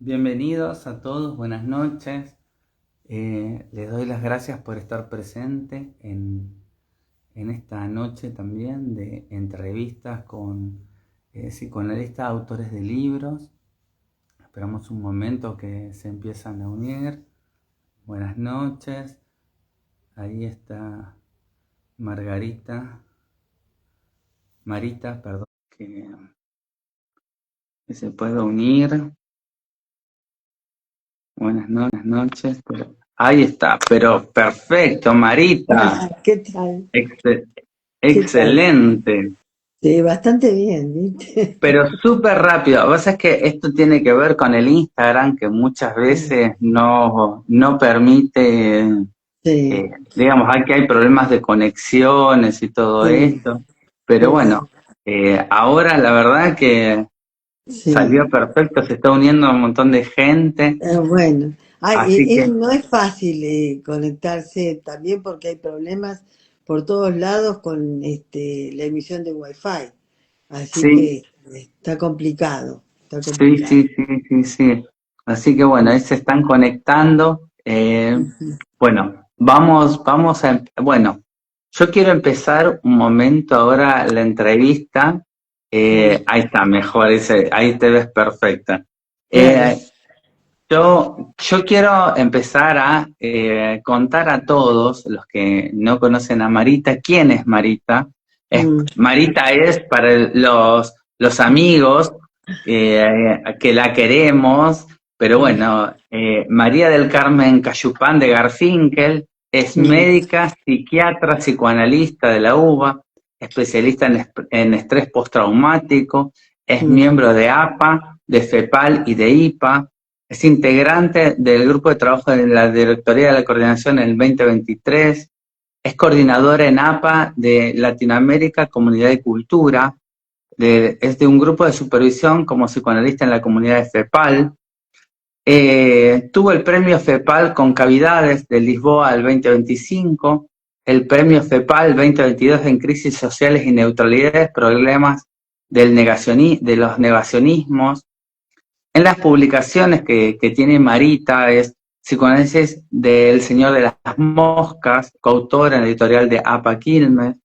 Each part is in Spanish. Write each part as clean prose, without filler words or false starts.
Bienvenidos a todos, buenas noches. Les doy las gracias por estar presente en esta noche también de entrevistas con psicoanalistas, autores de libros. Esperamos un momento que se empiezan a unir. Buenas noches. Ahí está Marita, perdón, que se pueda unir. Buenas noches. Ahí está, pero perfecto, Marita. Hola, ¿qué tal? Excel- ¿Qué tal? Excelente, Sí, bastante bien, ¿viste? pero súper rápido. Lo que pasa es que esto tiene que ver con el Instagram, que muchas veces no permite, Sí, digamos, hay problemas de conexiones y todo sí, esto. Pero claro, bueno, ahora la verdad que sí. salió perfecto, se está uniendo un montón de gente, Bueno, así que no es fácil conectarse también porque hay problemas por todos lados con la emisión de Wi-Fi. Así sí, que está complicado, está sí, complicado. sí, sí, sí, sí. Así que bueno, ahí se están conectando. Ujú. Bueno, bueno, yo quiero empezar un momento ahora la entrevista. Bueno, Ahí está, mejor, ahí te ves perfecta. claro. Eh, yo quiero empezar a contar a todos los que no conocen a Marita, ¿quién es Marita? Mm, Marita es para los amigos que la queremos, pero mm, bueno, María del Carmen Cayupán de Garfinkel es mm, médica, psiquiatra, psicoanalista de la UBA, especialista en estrés postraumático, es mm, miembro de APA, de FEPAL y de IPA, es integrante del grupo de trabajo de la Directoría de la Coordinación en el 2023, es coordinadora en APA de Latinoamérica, Comunidad y Cultura, es de un grupo de supervisión como psicoanalista en la comunidad de FEPAL. Tuvo el premio FEPAL con cavidades de Lisboa al 2025, el premio FEPAL 2022 en crisis sociales y neutralidades, problemas de los negacionismos. En las publicaciones que tiene Marita es Psicoanálisis del Señor de las Moscas, coautora en la editorial de APA Quilmes.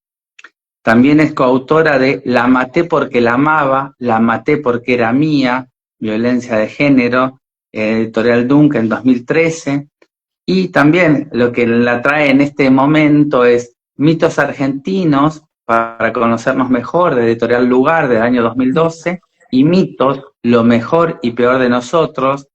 También es coautora de La maté porque la amaba, La maté porque era mía, violencia de género, editorial Dunca en 2013. Y también lo que la trae en este momento es Mitos Argentinos para conocernos mejor, de editorial Lugar del año mm. 2012, y Mitos, lo mejor y peor de nosotros,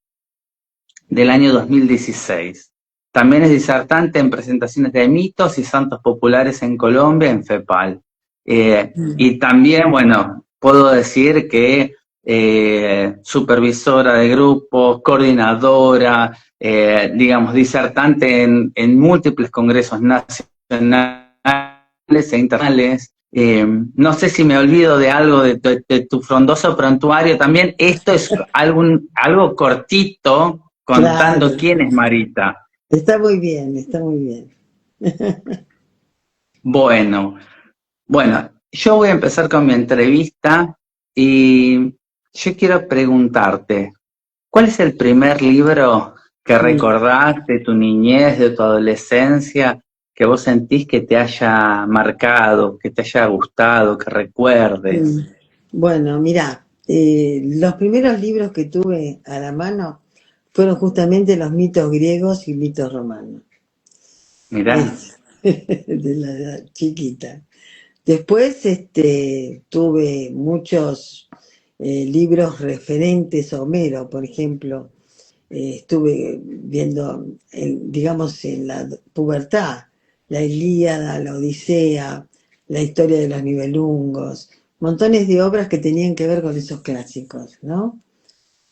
del año 2016. También es disertante en presentaciones de mitos y santos populares en Colombia, en FEPAL. Y también, bueno, puedo decir que supervisora de grupos, coordinadora, digamos, disertante en múltiples congresos nacionales e internacionales. No sé si me olvido de algo de tu frondoso prontuario también. Esto es algo cortito contando Claro, quién es Marita. está muy bien, está muy bien. Bueno, yo voy a empezar con mi entrevista y yo quiero preguntarte, ¿cuál es el primer libro que Mm, recordás de tu niñez, de tu adolescencia, que vos sentís que te haya marcado, que te haya gustado, que mm. recuerdes? Bueno, mirá, los primeros libros que tuve a la mano fueron justamente los mitos griegos y mitos romanos, Mirá, de la edad chiquita. Después tuve muchos libros referentes a Homero, por ejemplo. Estuve viendo, digamos, en la pubertad, la Ilíada, la Odisea, la historia de los Nibelungos, montones de obras que tenían que ver con esos clásicos, ¿no?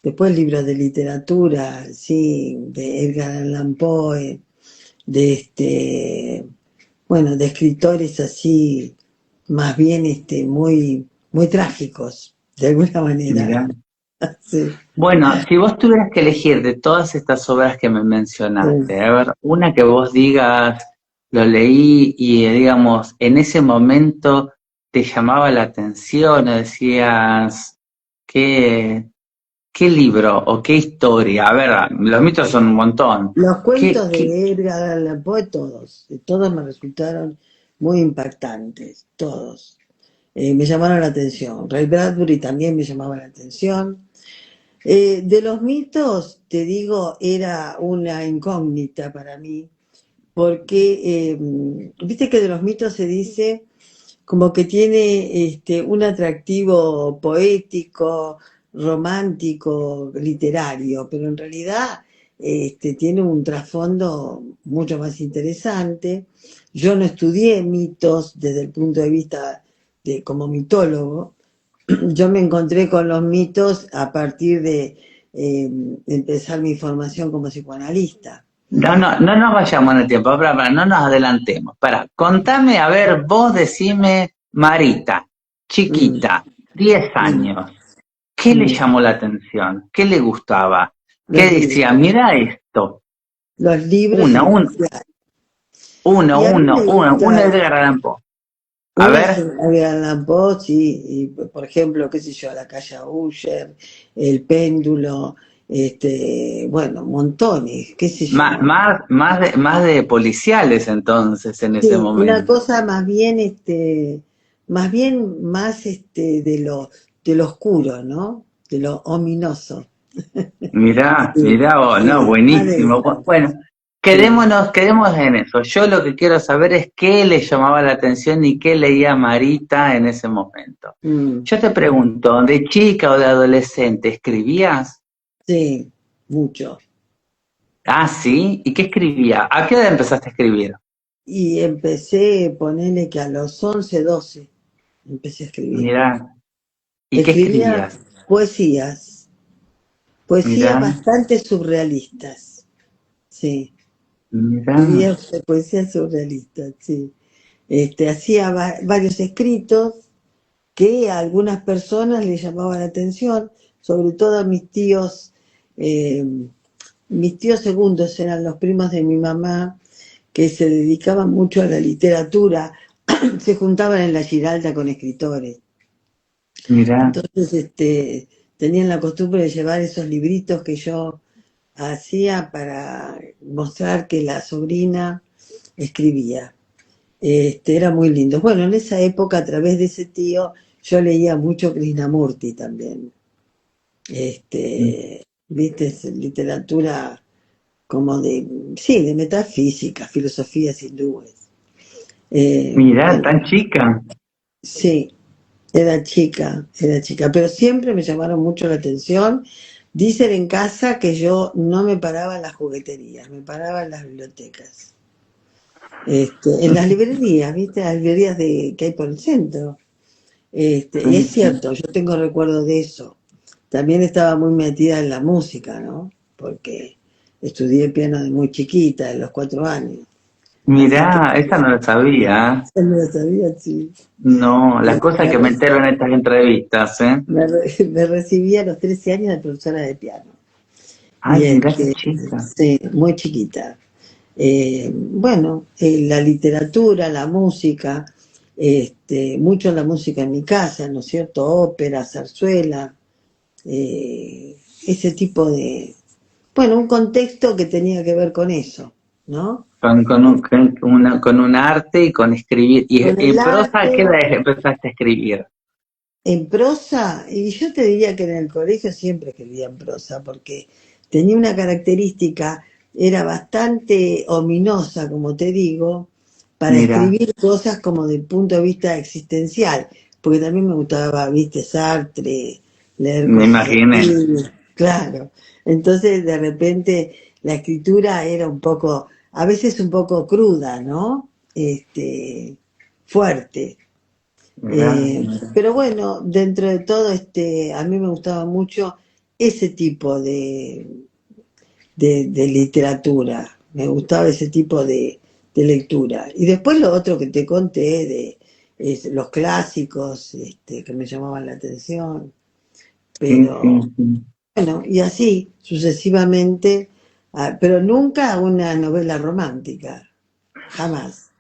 Después libros de literatura, sí, de Edgar Allan Poe, de bueno, de escritores así, más bien muy, muy trágicos, de alguna manera. mirá. Sí, Bueno, si vos tuvieras que elegir de todas estas obras que me mencionaste, a ver, una que vos digas, lo leí y digamos, en ese momento te llamaba la atención, o decías, qué, ¿qué libro o qué historia? A ver, los mitos son un montón. Los ¿Qué, cuentos qué? de Edgar Allan Poe, todos me resultaron muy impactantes, todos. Me llamaron la atención. Ray Bradbury también me llamaba la atención. De los mitos, te digo, era una incógnita para mí, porque viste que de los mitos se dice como que tiene un atractivo poético, romántico, literario, pero en realidad tiene un trasfondo mucho más interesante. Yo no estudié mitos desde el punto de vista de como mitólogo. Yo me encontré con los mitos a partir de empezar mi formación como psicoanalista. No, no, no nos vayamos en el tiempo, no nos adelantemos. Contame, a ver, vos decime, Marita, Mm, chiquita, 10 mm, años, ¿qué le mm. llamó la atención? ¿Qué le gustaba? ¿Qué Los decía? libros, Mira esto, los libros una, en un, especial. uno, Y a mí uno, me uno gusta Edgar Allan Poe. A una ver, Edgar Allan Poe, sí, y, por ejemplo, qué sé yo, La calle Usher, El péndulo, bueno, montones, qué sé más, yo. más, más de policiales entonces en ese Sí, una momento. cosa más bien más de lo oscuro, ¿no? De lo ominoso. Sí, Mirá vos, no, sí, más de buenísimo. eso. Bueno, Sí. quedémonos en eso. Yo lo que quiero saber es qué le llamaba la atención y qué leía Marita en ese momento. Mm, Yo te pregunto, ¿de chica o de adolescente escribías? sí, mucho. Ah, sí, ¿y qué escribía? ¿A qué edad empezaste a escribir? Y empecé, ponerle que a los 11 12 empecé a escribir. Mirá, ¿y qué Escribía escribías? poesías, poesías Mirá, bastante surrealistas, sí. mirá, Escribía poesías surrealistas, sí. Hacía varios escritos que a algunas personas les llamaban la atención, sobre todo a eh, mis tíos segundos eran los primos de mi mamá, que se dedicaban mucho a la literatura, se juntaban en la Giralda con escritores. mirá. Entonces, tenían la costumbre de llevar esos libritos que yo hacía para mostrar que la sobrina escribía. Era muy lindo. Bueno, en esa época, a través de ese tío, yo leía mucho Krishnamurti también. Viste, es literatura como sí, de metafísica, filosofías hindúes. Mirá, Bueno, tan chica. sí, era chica, pero siempre me llamaron mucho la atención. Dicen en casa que yo no me paraba en las jugueterías, me paraba en las bibliotecas. En las librerías, ¿viste? Las librerías que hay por el centro. Y es Sí, sí. cierto, yo tengo recuerdo de eso. También estaba muy metida en la música, ¿no? Porque estudié piano de muy chiquita, de los 4 años. Así que Mirá, esa no la sabía. ¿Eh? ya no lo sabía, sí. No, las Me, cosas me que me re- entero en estas entrevistas, ¿eh? me recibí a los 13 años de profesora de piano. Ay, Y mirá qué chica. sí, muy chiquita. Bueno, la literatura, la música, mucho la música en mi casa, ¿no es cierto? Ópera, zarzuela, ese tipo bueno, un contexto que tenía que ver con eso, ¿no? Con un arte y con escribir. Con Y el prosa, ¿a qué arte, edad empezaste a escribir? en prosa, y yo te diría que en el colegio siempre escribía en prosa, porque tenía una característica, era bastante ominosa, como te digo, para Mira, escribir cosas como del punto de vista existencial, porque también me gustaba, viste, Sartre, leer me cosas imaginé. así, claro. Entonces, de repente, la escritura era un poco, a veces un poco cruda, ¿no? Fuerte. Mirá, Pero bueno, dentro de todo, a mí me gustaba mucho ese tipo de literatura, me gustaba ese tipo de lectura. Y después lo otro que te conté los clásicos, que me llamaban la atención, sí, pero sí, sí. bueno, y así sucesivamente, pero nunca una novela romántica, jamás.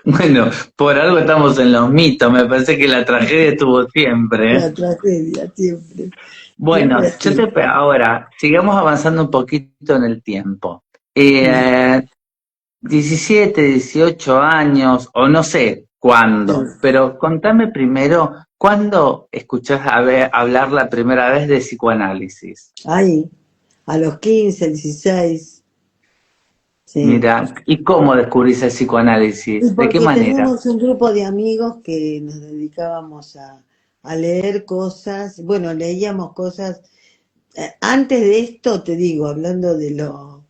Bueno, por algo estamos en los mitos, me parece que la tragedia estuvo siempre, ¿eh? La tragedia, siempre, siempre Bueno, así. ahora, sigamos avanzando un poquito en el tiempo. Mm, 17, 18 años, o no sé sí. cuándo, pero contame primero, ¿cuándo escuchás hablar la primera vez de psicoanálisis? Ahí, a los 15, 16, sí. Mira, ¿y cómo descubrís el Y psicoanálisis? ¿De qué porque manera? teníamos un grupo de amigos que nos dedicábamos a leer cosas, bueno, leíamos cosas. Antes de esto, te digo, hablando de lo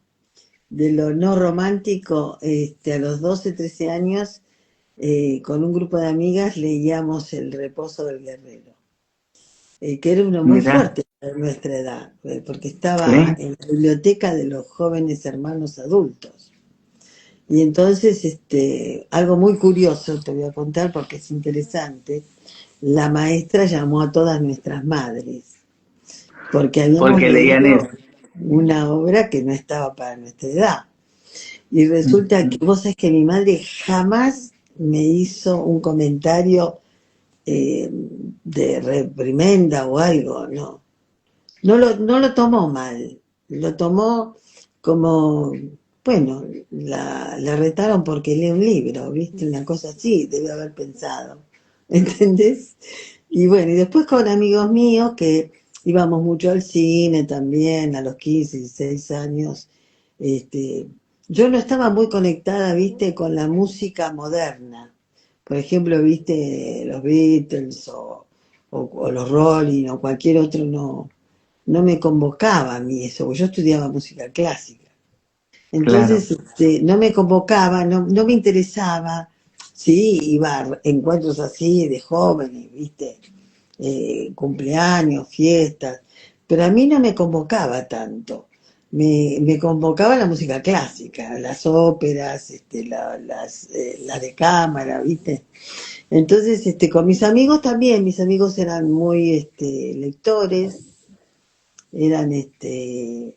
no romántico, a los 12, 13 años, con un grupo de amigas leíamos El reposo del guerrero, que era uno muy Mira, fuerte para nuestra edad, porque ¿sí? estaba en la biblioteca de los jóvenes hermanos adultos. Y entonces, algo muy curioso te voy a contar porque es interesante. La maestra llamó a todas nuestras madres, porque habíamos Porque leían leído eso. una obra que no estaba para nuestra edad. Y resulta que vos sabés que mi madre jamás me hizo un comentario de reprimenda o algo, no. No lo tomó mal, lo tomó como, bueno, la retaron porque lee un libro, ¿viste? Una cosa así, debe haber pensado, ¿entendés? Y bueno, y después con amigos míos que íbamos mucho al cine también, a los 15, 16 años, este, yo no estaba muy conectada, ¿viste? Con la música moderna. Por ejemplo, ¿viste? Los Beatles o los Rolling o cualquier otro, no me convocaba a mí eso, porque yo estudiaba música clásica. Claro, Entonces, no me convocaba, no me interesaba. Sí, iba a encuentros así de jóvenes, ¿viste? Cumpleaños, fiestas, pero a mí no me convocaba tanto. Me convocaba la música clásica, las óperas, las de cámara, ¿viste? Entonces, con mis amigos también, mis amigos eran muy lectores, eran de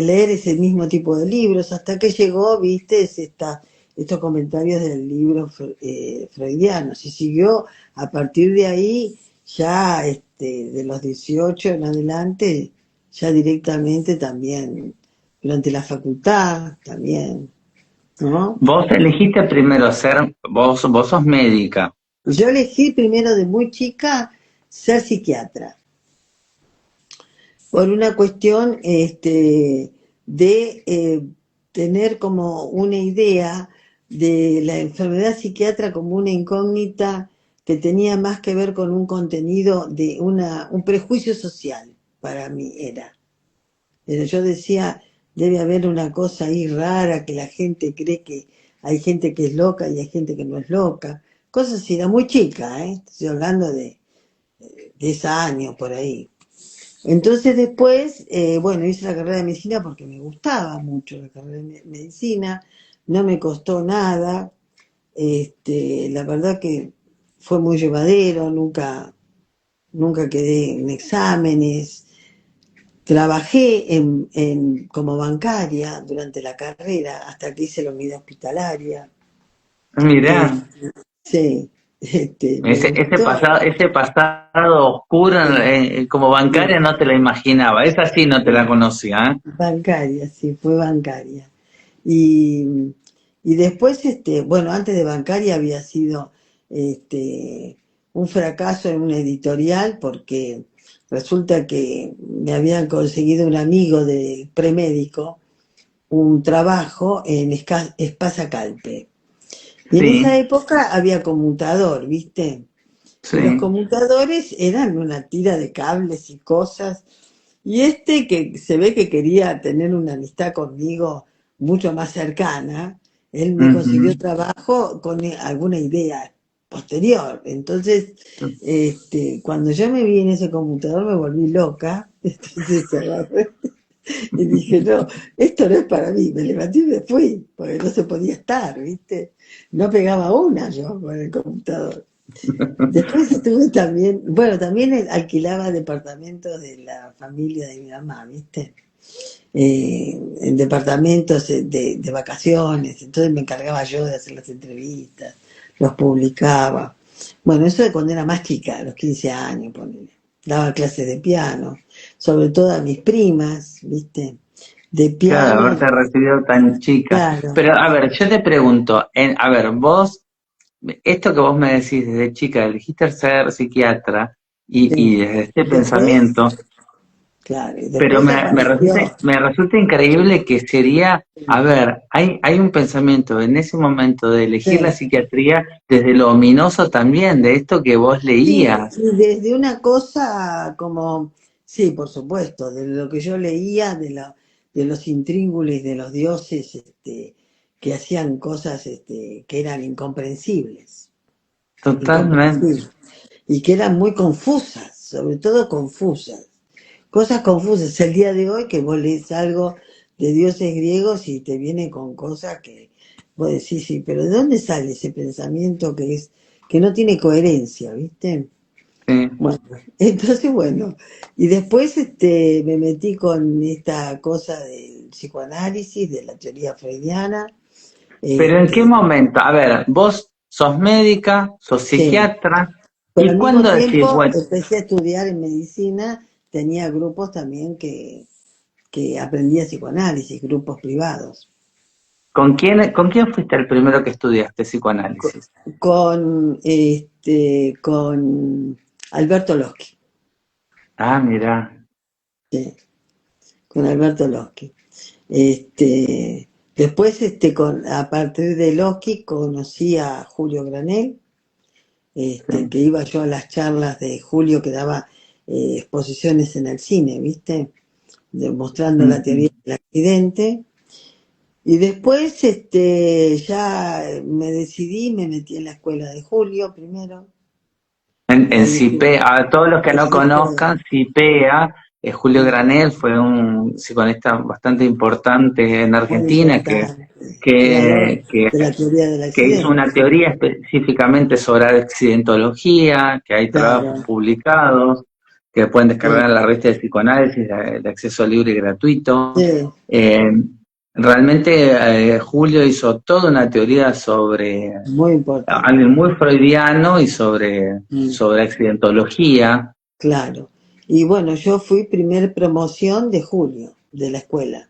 leer ese mismo tipo de libros, hasta que llegó, viste, estos comentarios del libro freudianos, y siguió a partir de ahí, ya de los 18 en adelante, ya directamente también, durante la facultad también, ¿no? vos elegiste primero vos sos médica. Yo elegí primero de muy chica ser psiquiatra, por una cuestión de tener como una idea de la enfermedad psiquiatra como una incógnita que tenía más que ver con un contenido de un prejuicio social, para mí era. Pero yo decía, debe haber una cosa ahí rara que la gente cree que hay gente que es loca y hay gente que no es loca. Cosas así, era muy chica, ¿eh? Estoy hablando de 10 años por ahí. Entonces después, bueno, hice la carrera de medicina porque me gustaba mucho la carrera de medicina, no me costó nada, la verdad que fue muy llevadero, nunca quedé en exámenes, trabajé como bancaria durante la carrera hasta que hice la unidad hospitalaria, eh, Mirá, sí, me gustó, ese pasado oscuro como bancaria sí, no te la imaginaba, esa sí no te la conocía, ¿eh? bancaria, sí, fue bancaria. Y, y después, bueno, antes de bancaria había sido un fracaso en una editorial porque resulta que me habían conseguido un amigo de premédico un trabajo en Espasa Calpe. Y en esa Sí, época había conmutador, ¿viste? Y los sí. conmutadores eran una tira de cables y cosas. Y que se ve que quería tener una amistad conmigo mucho más cercana, él me consiguió Ujú. trabajo con alguna idea posterior. Entonces, cuando yo me vi en ese computador me volví loca. Entonces agarré y dije, no, esto no es para mí. Me levanté y me fui, porque no se podía estar, ¿viste? No pegaba una yo con el computador. Después estuve también, bueno, también alquilaba departamentos de la familia de mi mamá, ¿viste? en departamentos de vacaciones, entonces me encargaba yo de hacer las entrevistas, los publicaba. Bueno, eso de cuando era más chica, a los 15 años, ponele. Daba clases de piano, sobre todo a mis primas, ¿viste? De Claro, piano, haberte recibido tan chica. claro, Pero a ver, yo te pregunto, a ver, vos, esto que vos me decís desde chica, elegiste ser psiquiatra y sí. desde este Después, pensamiento, claro, y pero después apareció, me resulta increíble que sería, a ver, hay un pensamiento en ese momento de elegir la sí, psiquiatría desde lo ominoso también, de esto que vos sí, leías. y desde una cosa como, sí, por supuesto, de lo que yo leía, de los intríngulis de los dioses, que hacían cosas, que eran incomprensibles, Totalmente. incomprensibles, y que eran muy confusas, sobre todo confusas, cosas confusas. El día de hoy que vos lees algo de dioses griegos y te viene con cosas que vos decís, sí, pero ¿de dónde sale ese pensamiento que no tiene coherencia, ¿viste? Sí. Bueno, entonces bueno, y después me metí con esta cosa del psicoanálisis, de la teoría freudiana, Pero ¿en qué este, momento? A ver, vos sos médica, sos sí, psiquiatra, pero ¿y al mismo cuándo decís, tiempo bueno, empecé a estudiar en medicina, tenía grupos también que aprendía psicoanálisis, grupos privados, con quién fuiste el primero que estudiaste co- psicoanálisis? con Alberto Loschi, Ah, mira. sí, con Alberto Loschi. Después, a partir de Loki, conocí a Julio Granel, Sí. que iba yo a las charlas de Julio que daba exposiciones en el cine, ¿viste? Mostrando la Ujú. teoría del accidente. Y después, ya me decidí, me metí en la escuela de Julio primero, y En ahí CIPEA, a todos los que en no CIPEA, conozcan, CIPEA, Julio sí, Granel fue un psicoanalista bastante importante en muy Argentina importante, creador que, que de la teoría del que hizo una accidente, teoría específicamente sobre accidentología, que hay trabajos claro, publicados, que pueden descargar sí, en la revista de psicoanálisis de acceso libre y gratuito. sí, Eh, realmente Julio hizo toda una teoría sobre muy importante. algo muy freudiano y Mm. sobre accidentología. Claro. Y bueno, yo fui primer promoción de Julio, de la escuela,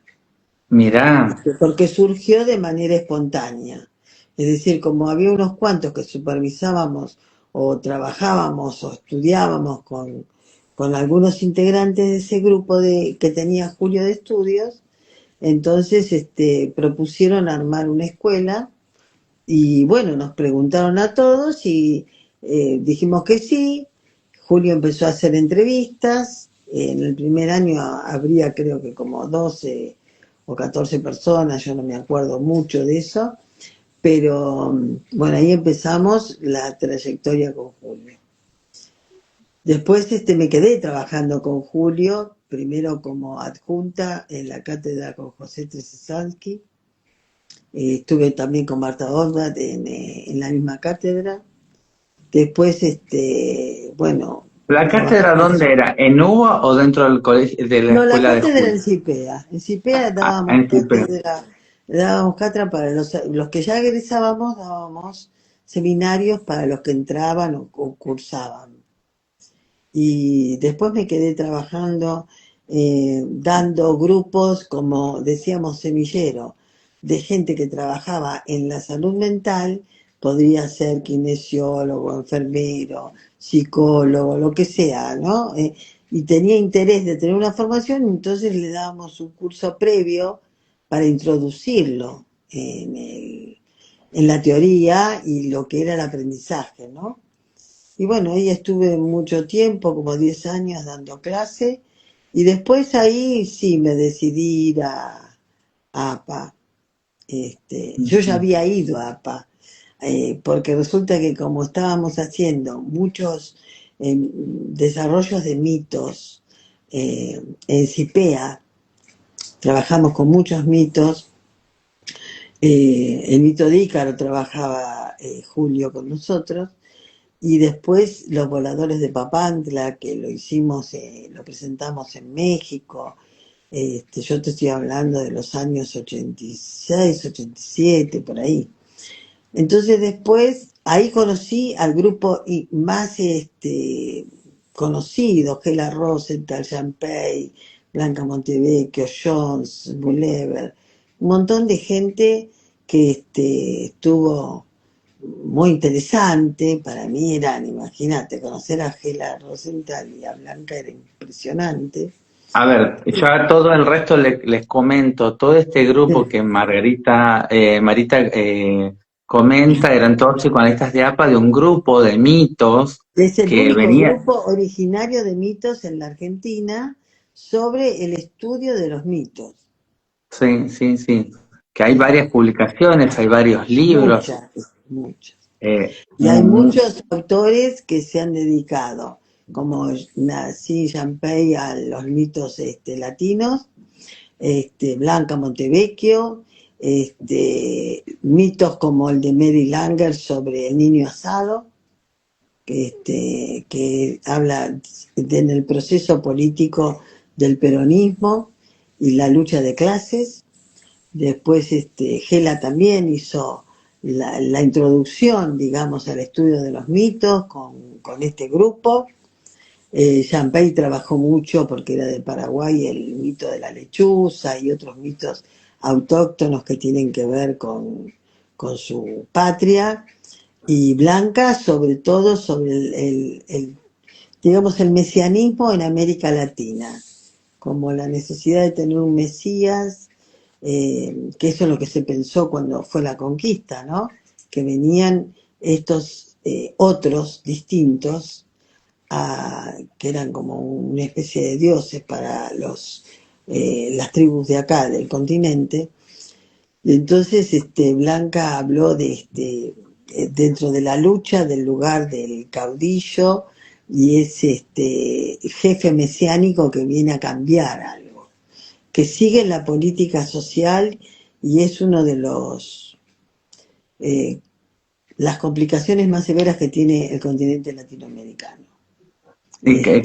Mirá, porque surgió de manera espontánea. Es decir, como había unos cuantos que supervisábamos o trabajábamos o estudiábamos con algunos integrantes de ese grupo que tenía Julio de estudios, entonces propusieron armar una escuela y bueno, nos preguntaron a todos y dijimos que sí. Julio empezó a hacer entrevistas. En el primer año habría creo que como 12 o 14 personas, yo no me acuerdo mucho de eso, pero bueno, ahí empezamos la trayectoria con Julio. Después me quedé trabajando con Julio, primero como adjunta en la cátedra con José Tresesansky. Estuve también con Marta Oswald en la misma cátedra. Después, bueno, ¿la cátedra trabajamos. dónde era? ¿En UBA o dentro del colegio, de la No, la escuela de cátedra Julio? en CIPEA. En CIPEA En CIPEA. dábamos cátedra para los que ya egresábamos, dábamos seminarios para los que entraban o cursaban. Y después me quedé trabajando, dando grupos, como decíamos, semillero, de gente que trabajaba en la salud mental, podría ser kinesiólogo, enfermero, psicólogo, lo que sea, ¿no? Y tenía interés de tener una formación, entonces le dábamos un curso previo para introducirlo en la teoría y lo que era el aprendizaje, ¿no? Y bueno, ahí estuve mucho tiempo, como 10 años dando clase, y después ahí sí me decidí ir a APA. Yo ya Ujú. había ido a APA, porque resulta que como estábamos haciendo muchos desarrollos de mitos en CIPEA, trabajamos con muchos mitos. El mito de Ícaro trabajaba Julio con nosotros. Y después los voladores de Papantla, que lo hicimos, lo presentamos en México. Yo te estoy hablando de los años 86, 87, por ahí. Entonces después, ahí conocí al grupo más conocido, Gela Rosenthal, Jampey, Blanca Montevecchio, Jones, Bullever, un montón de gente que estuvo muy interesante. Para mí eran, imagínate, conocer a Gela Rosenthal y a Blanca era impresionante. A ver, yo a todo el resto les comento, todo este grupo que Marita comenta, eran todos psicoanalistas de APA, de un grupo de mitos Es el que único venía, grupo originario de mitos en la Argentina sobre el estudio de los mitos. sí, sí, sí, que hay varias publicaciones, hay varios libros, Muchas, muchas. eh, Y hay mu- muchos autores que se han dedicado, como Nací Jampey, a los mitos latinos, Blanca Montevecchio, mitos como el de Mary Langer sobre el niño asado, que habla en el proceso político del peronismo y la lucha de clases. Después Gela también hizo la introducción, digamos, al estudio de los mitos con este grupo. Champey trabajó mucho porque era de Paraguay el mito de la lechuza y otros mitos autóctonos que tienen que ver con su patria. Y Blanca, sobre todo, sobre digamos, el mesianismo en América Latina, como la necesidad de tener un Mesías, que eso es lo que se pensó cuando fue la conquista, ¿no? Que venían estos otros distintos, que eran como una especie de dioses para las tribus de acá, del continente. Y entonces Blanca habló dentro de la lucha, del lugar del caudillo y ese jefe mesiánico que viene a cambiar algo, que sigue la política social y es uno de eh, las complicaciones más severas que tiene el continente latinoamericano. y Este,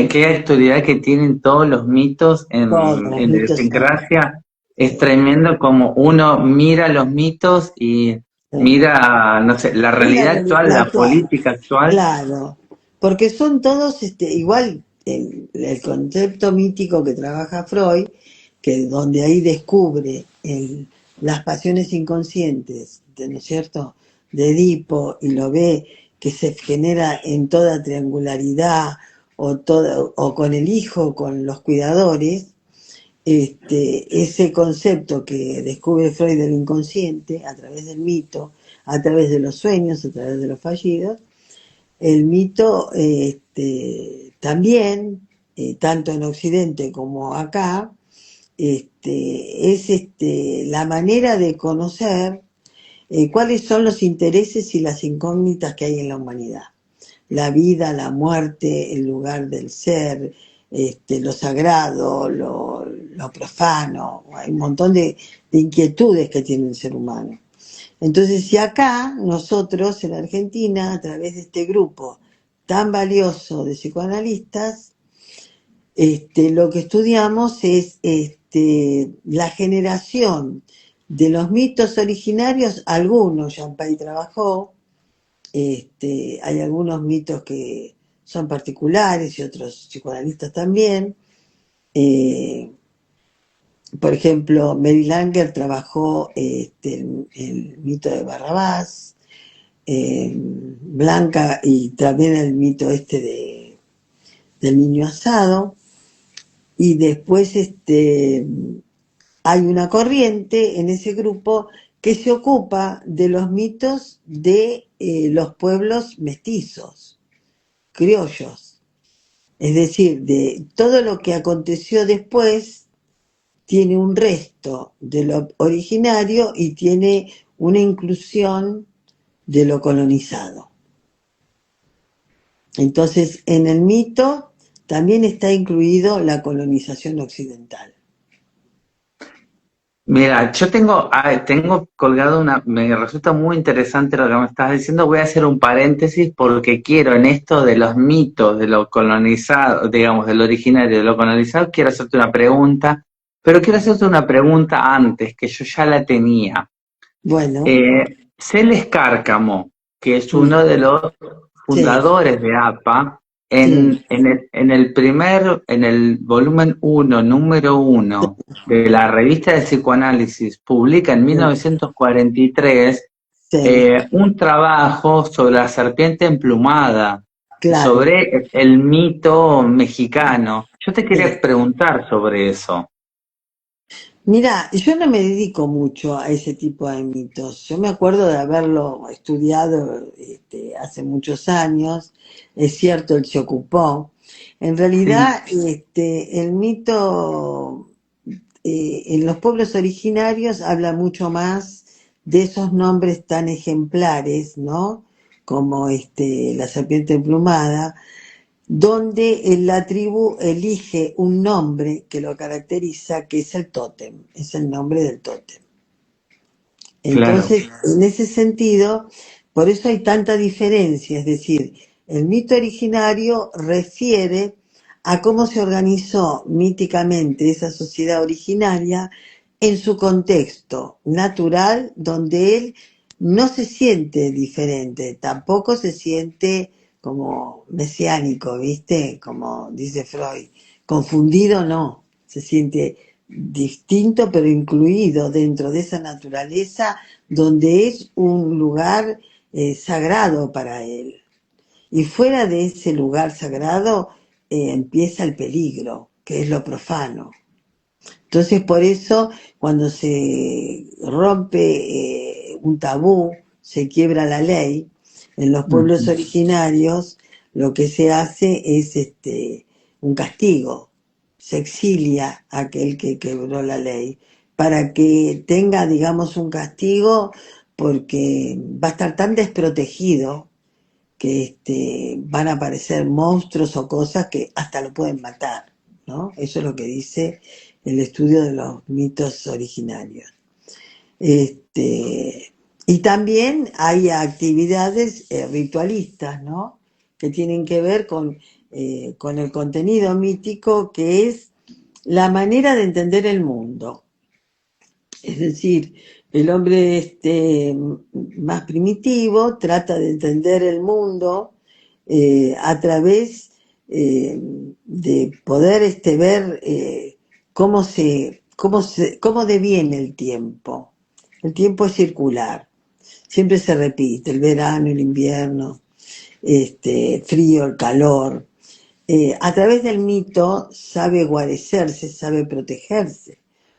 qué actualidad que tienen todos los mitos todos los en mitos son, idiosincrasia. Es eh, tremendo como uno mira los mitos y eh, mira, no sé, la es la realidad actual, realidad la actual. política actual. Claro, porque son todos igual el concepto mítico que trabaja Freud, que donde ahí descubre las pasiones inconscientes, ¿no es cierto?, de Edipo, y lo ve que se genera en toda triangularidad o con el hijo, con los cuidadores. Ese concepto que descubre Freud del inconsciente a través del mito, a través de los sueños, a través de los fallidos. El mito también, tanto en Occidente como acá, es la manera de conocer cuáles son los intereses y las incógnitas que hay en la humanidad. La vida, la muerte, el lugar del ser, lo sagrado, lo profano. Hay un montón de inquietudes que tiene el ser humano. Entonces, si acá nosotros en Argentina, a través de este grupo tan valioso de psicoanalistas, lo que estudiamos es la generación de los mitos originarios. Algunos Jampay trabajó, hay algunos mitos que son particulares y otros psicoanalistas también. Eh, por ejemplo, Mary Langer trabajó el mito de Barrabás, Blanca, y también el mito del niño asado. Y después hay una corriente en ese grupo que se ocupa de los mitos de los pueblos mestizos, criollos. Es decir, de todo lo que aconteció después tiene un resto de lo originario y tiene una inclusión de lo colonizado. Entonces, en el mito también está incluido la colonización occidental. Mira, yo tengo colgado me resulta muy interesante lo que me estás diciendo. Voy a hacer un paréntesis porque quiero en esto de los mitos de lo colonizado, digamos, del originario de lo colonizado, quiero hacerte una pregunta, pero quiero hacerte una pregunta antes, que yo ya la tenía. Bueno, Celes Cárcamo, que es mm, uno de los sí, fundadores de APA, sí, en el volumen uno, número uno de la revista de psicoanálisis, publica en sí, 1943 sí, un trabajo sobre la serpiente emplumada, claro. sobre el mito mexicano. Yo te quería Sí. preguntar sobre eso. Mira, yo no me dedico mucho a ese tipo de mitos. Yo me acuerdo de haberlo estudiado hace muchos años. Es cierto, él se ocupó. En Sí, realidad, el mito en los pueblos originarios habla mucho más de esos nombres tan ejemplares, ¿no? Como la serpiente emplumada, donde la tribu elige un nombre que lo caracteriza, que es el tótem, es el nombre del tótem. claro. Entonces, en ese sentido, por eso hay tanta diferencia, es decir, el mito originario refiere a cómo se organizó míticamente esa sociedad originaria en su contexto natural, donde él no se siente diferente, tampoco se siente como mesiánico, ¿viste? Como dice Freud, confundido no, se siente distinto pero incluido dentro de esa naturaleza donde es un lugar sagrado para él. Y fuera de ese lugar sagrado empieza el peligro, que es lo profano. Entonces por eso cuando se rompe un tabú, se quiebra la ley, en los pueblos Ujú. originarios lo que se hace es un castigo, se exilia a aquel que quebró la ley para que tenga, digamos, un castigo porque va a estar tan desprotegido que van a aparecer monstruos o cosas que hasta lo pueden matar, ¿no? Eso es lo que dice el estudio de los mitos originarios. Y también hay actividades ritualistas, ¿no? Que tienen que ver con el contenido mítico, que es la manera de entender el mundo. Es decir, el hombre más primitivo trata de entender el mundo a través de poder ver cómo deviene el tiempo. El tiempo es circular, siempre se repite, el verano, el invierno, frío, el calor. A través del mito sabe guarecerse, sabe protegerse,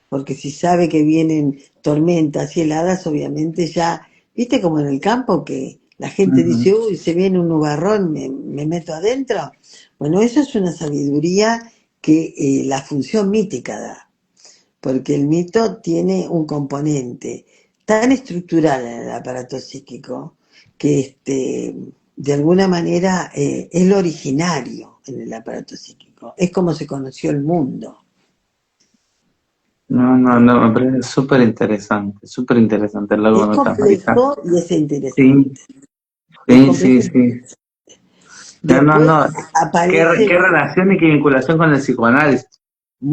porque si sabe que vienen tormentas y heladas, obviamente ya, viste como en el campo que la gente Ujú. dice, uy, se viene un nubarrón, me meto adentro. Bueno, eso es una sabiduría que la función mítica da, porque el mito tiene un componente tan estructural en el aparato psíquico que de alguna manera es lo originario en el aparato psíquico. Es como se conoció el mundo. No, no, no, me parece súper interesante lo que Es me contás, Marisa. complejo y es interesante. Sí, Es sí, sí, complejo y es sí. interesante. No, no, Después no. aparece, Qué bueno, relación y qué vinculación con el psicoanálisis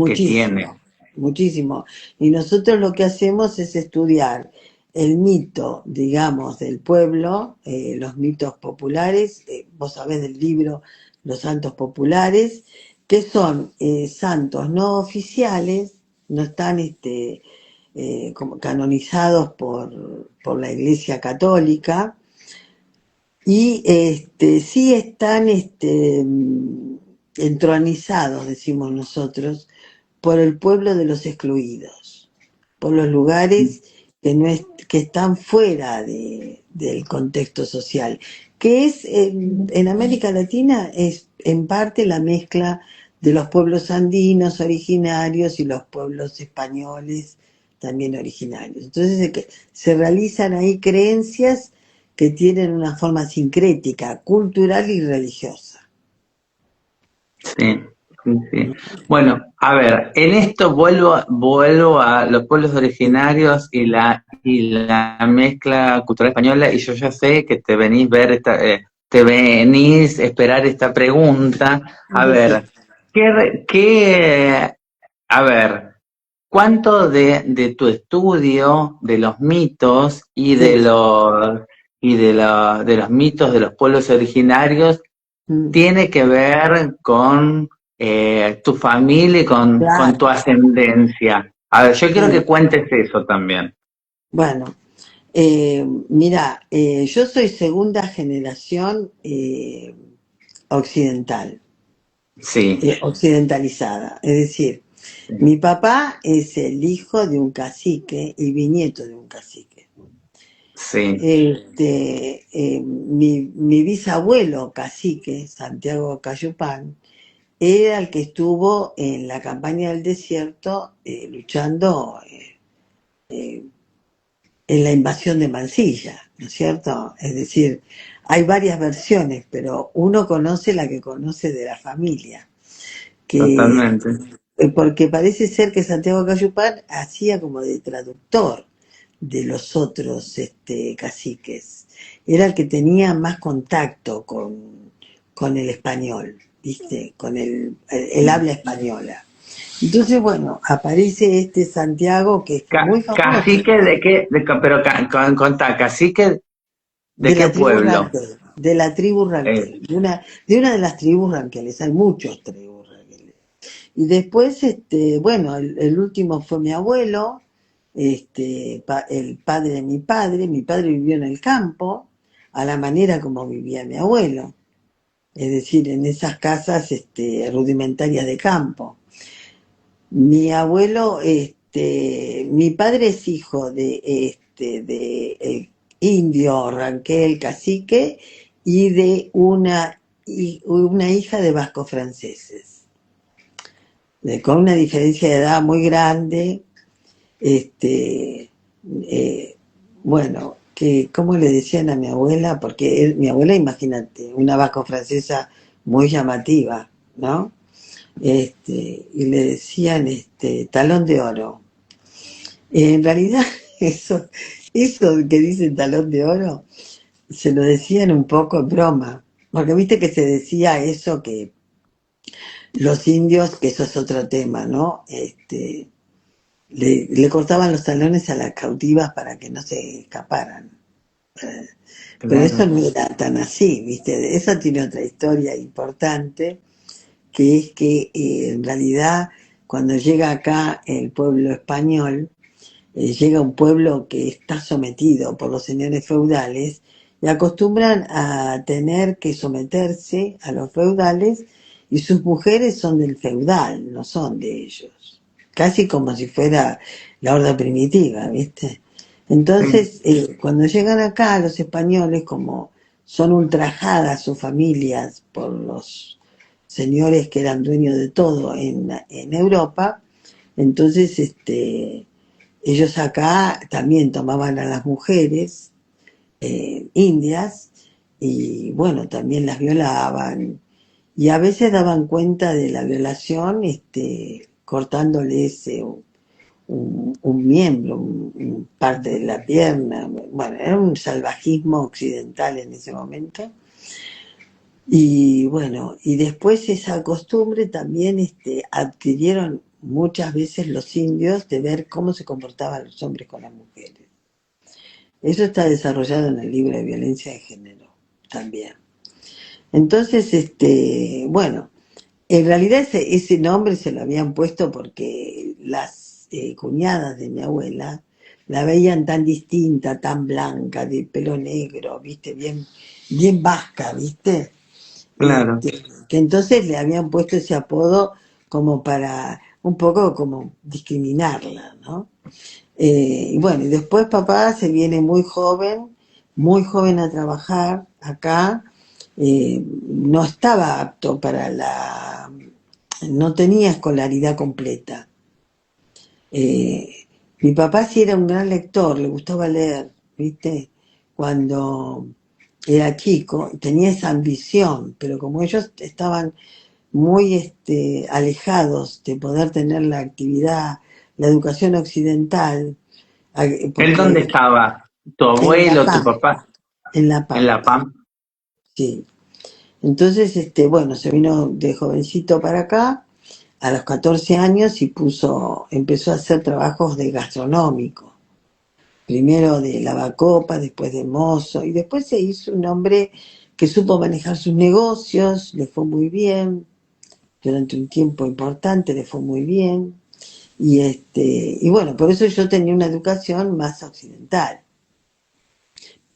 que tiene? muchísimo, muchísimo. Y nosotros lo que hacemos es estudiar el mito, digamos, del pueblo, los mitos populares, vos sabés del libro Los Santos Populares, que son santos no oficiales, no están como canonizados por la Iglesia Católica, y sí están entronizados, decimos nosotros, por el pueblo de los excluidos, por los lugares que, no es, que están fuera del contexto social, que es en América Latina es en parte la mezcla de los pueblos andinos originarios y los pueblos españoles también originarios. Entonces se realizan ahí creencias que tienen una forma sincrética, cultural y religiosa. Sí. Sí. Bueno, a ver, en esto vuelvo a los pueblos originarios y la mezcla cultural española, y yo ya sé que te venís te venís esperar esta pregunta. A Sí. ver, a ver, ¿cuánto de tu estudio de los mitos Sí. de los mitos de los pueblos originarios Mm. tiene que ver con tu familia y con tu Claro, ascendencia? A ver, yo quiero que sí. cuentes eso también. Bueno, mira, yo soy segunda generación occidental, Sí, occidentalizada. Es decir, mi papá es el hijo de un cacique y bisnieto de un cacique. sí, Mi bisabuelo cacique, Santiago Cayupán, era el que estuvo en la campaña del desierto luchando en la invasión de Mansilla, ¿no es cierto? Es decir, hay varias versiones, pero uno conoce la que conoce de la familia, que totalmente. porque parece ser que Santiago Cayupán hacía como de traductor de los otros caciques. Era el que tenía más contacto con el español, ¿viste? Con el habla española. Entonces, bueno, aparece este Santiago que es muy famoso, ¿Cacique de qué? Pero contá, ¿cacique de de qué la tribu pueblo? Ranquel, de la tribu Eh, Ranquel, de una de las tribus ranqueles, hay muchos tribus ranqueles. Y después, bueno, el último fue mi abuelo, el padre de mi padre vivió en el campo, a la manera como vivía mi abuelo, es decir, en esas casas rudimentarias de campo. Mi abuelo, mi padre es hijo de indio Ranquel cacique y de una hija de vascos franceses, con una diferencia de edad muy grande, este, eh, bueno, que como le decían a mi abuela, porque mi abuela, imagínate, una vasco francesa muy llamativa, ¿no? Y le decían talón de oro. En realidad, eso que dicen talón de oro, se lo decían un poco en broma, porque viste que se decía eso que los indios, que eso es otro tema, ¿no? Le cortaban los talones a las cautivas para que no se escaparan. Pero eso claro. no era tan así, ¿viste? Eso tiene otra historia importante, que es que en realidad cuando llega acá el pueblo español, llega un pueblo que está sometido por los señores feudales y acostumbran a tener que someterse a los feudales y sus mujeres son del feudal, no son de ellos. Casi como si fuera la horda primitiva, ¿viste? Sí, Entonces, cuando llegan acá los españoles, como son ultrajadas sus familias por los señores que eran dueños de todo en Europa, entonces ellos acá también tomaban a las mujeres indias y bueno, también las violaban y a veces daban cuenta de la violación cortándoles un miembro, parte de la pierna. Bueno, era un salvajismo occidental en ese momento. Y bueno, y después esa costumbre también adquirieron muchas veces los indios de ver cómo se comportaban los hombres con las mujeres. Eso está desarrollado en el libro de violencia de género también. Entonces, bueno, en realidad ese nombre se lo habían puesto porque las cuñadas de mi abuela la veían tan distinta, tan blanca, de pelo negro, viste, bien, bien vasca, viste, claro. que entonces le habían puesto ese apodo como para un poco como discriminarla, ¿no? Y bueno, y después papá se viene muy joven a trabajar acá, no estaba apto no tenía escolaridad completa. Eh, Mi papá sí era un gran lector, le gustaba leer, ¿viste? Cuando era chico, tenía esa ambición, pero como ellos estaban muy alejados de poder tener la actividad, la educación occidental, ¿Él dónde porque estaba? ¿Tu en La abuelo, tu papá? Pampa, en La En La Pampa, Pampa. sí. Entonces, bueno, se vino de jovencito para acá a los 14 años y empezó a hacer trabajos de gastronómico. Primero de lavacopa, después de mozo, y después se hizo un hombre que supo manejar sus negocios, le fue muy bien, durante un tiempo importante le fue muy bien, y bueno, por eso yo tenía una educación más occidental.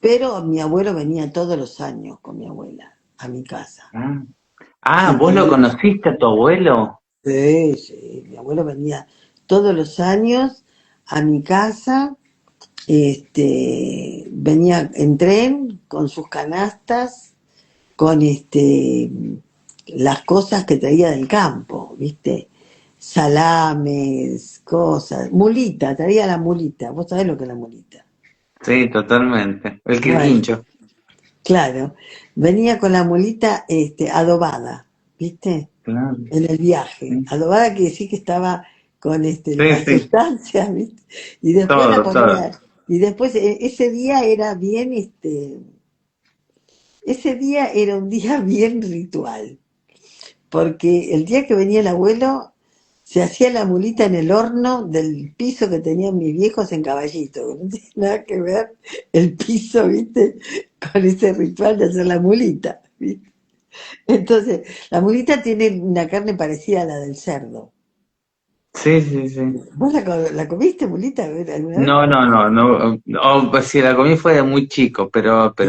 Pero mi abuelo venía todos los años con mi abuela a mi casa. Ah, ¿vos lo Entonces, conociste a tu abuelo? sí, sí, mi abuelo venía todos los años a mi casa, venía en tren con sus canastas, con las cosas que traía del campo, ¿viste? Salames, cosas, mulita, traía la mulita, vos sabés lo que es la mulita. Sí, totalmente. El Bueno, quirquincho. claro, venía con la mulita adobada, ¿viste? Claro. En el viaje. Sí, Adobada quiere decir que estaba con sí, las sí, sustancias, ¿viste? Y después la todo, todo. ponía, y después ese día era bien, ese día era un día bien ritual, porque el día que venía el abuelo se hacía la mulita en el horno del piso que tenían mis viejos en Caballito, no tiene nada que ver el piso, ¿viste? Con ese ritual de hacer la mulita, ¿viste? Entonces, la mulita tiene una carne parecida a la del cerdo. Sí, sí, sí. ¿Vos la comiste, mulita, alguna vez? No, no, no, no. Pues si la comí fue de muy chico, pero Sí.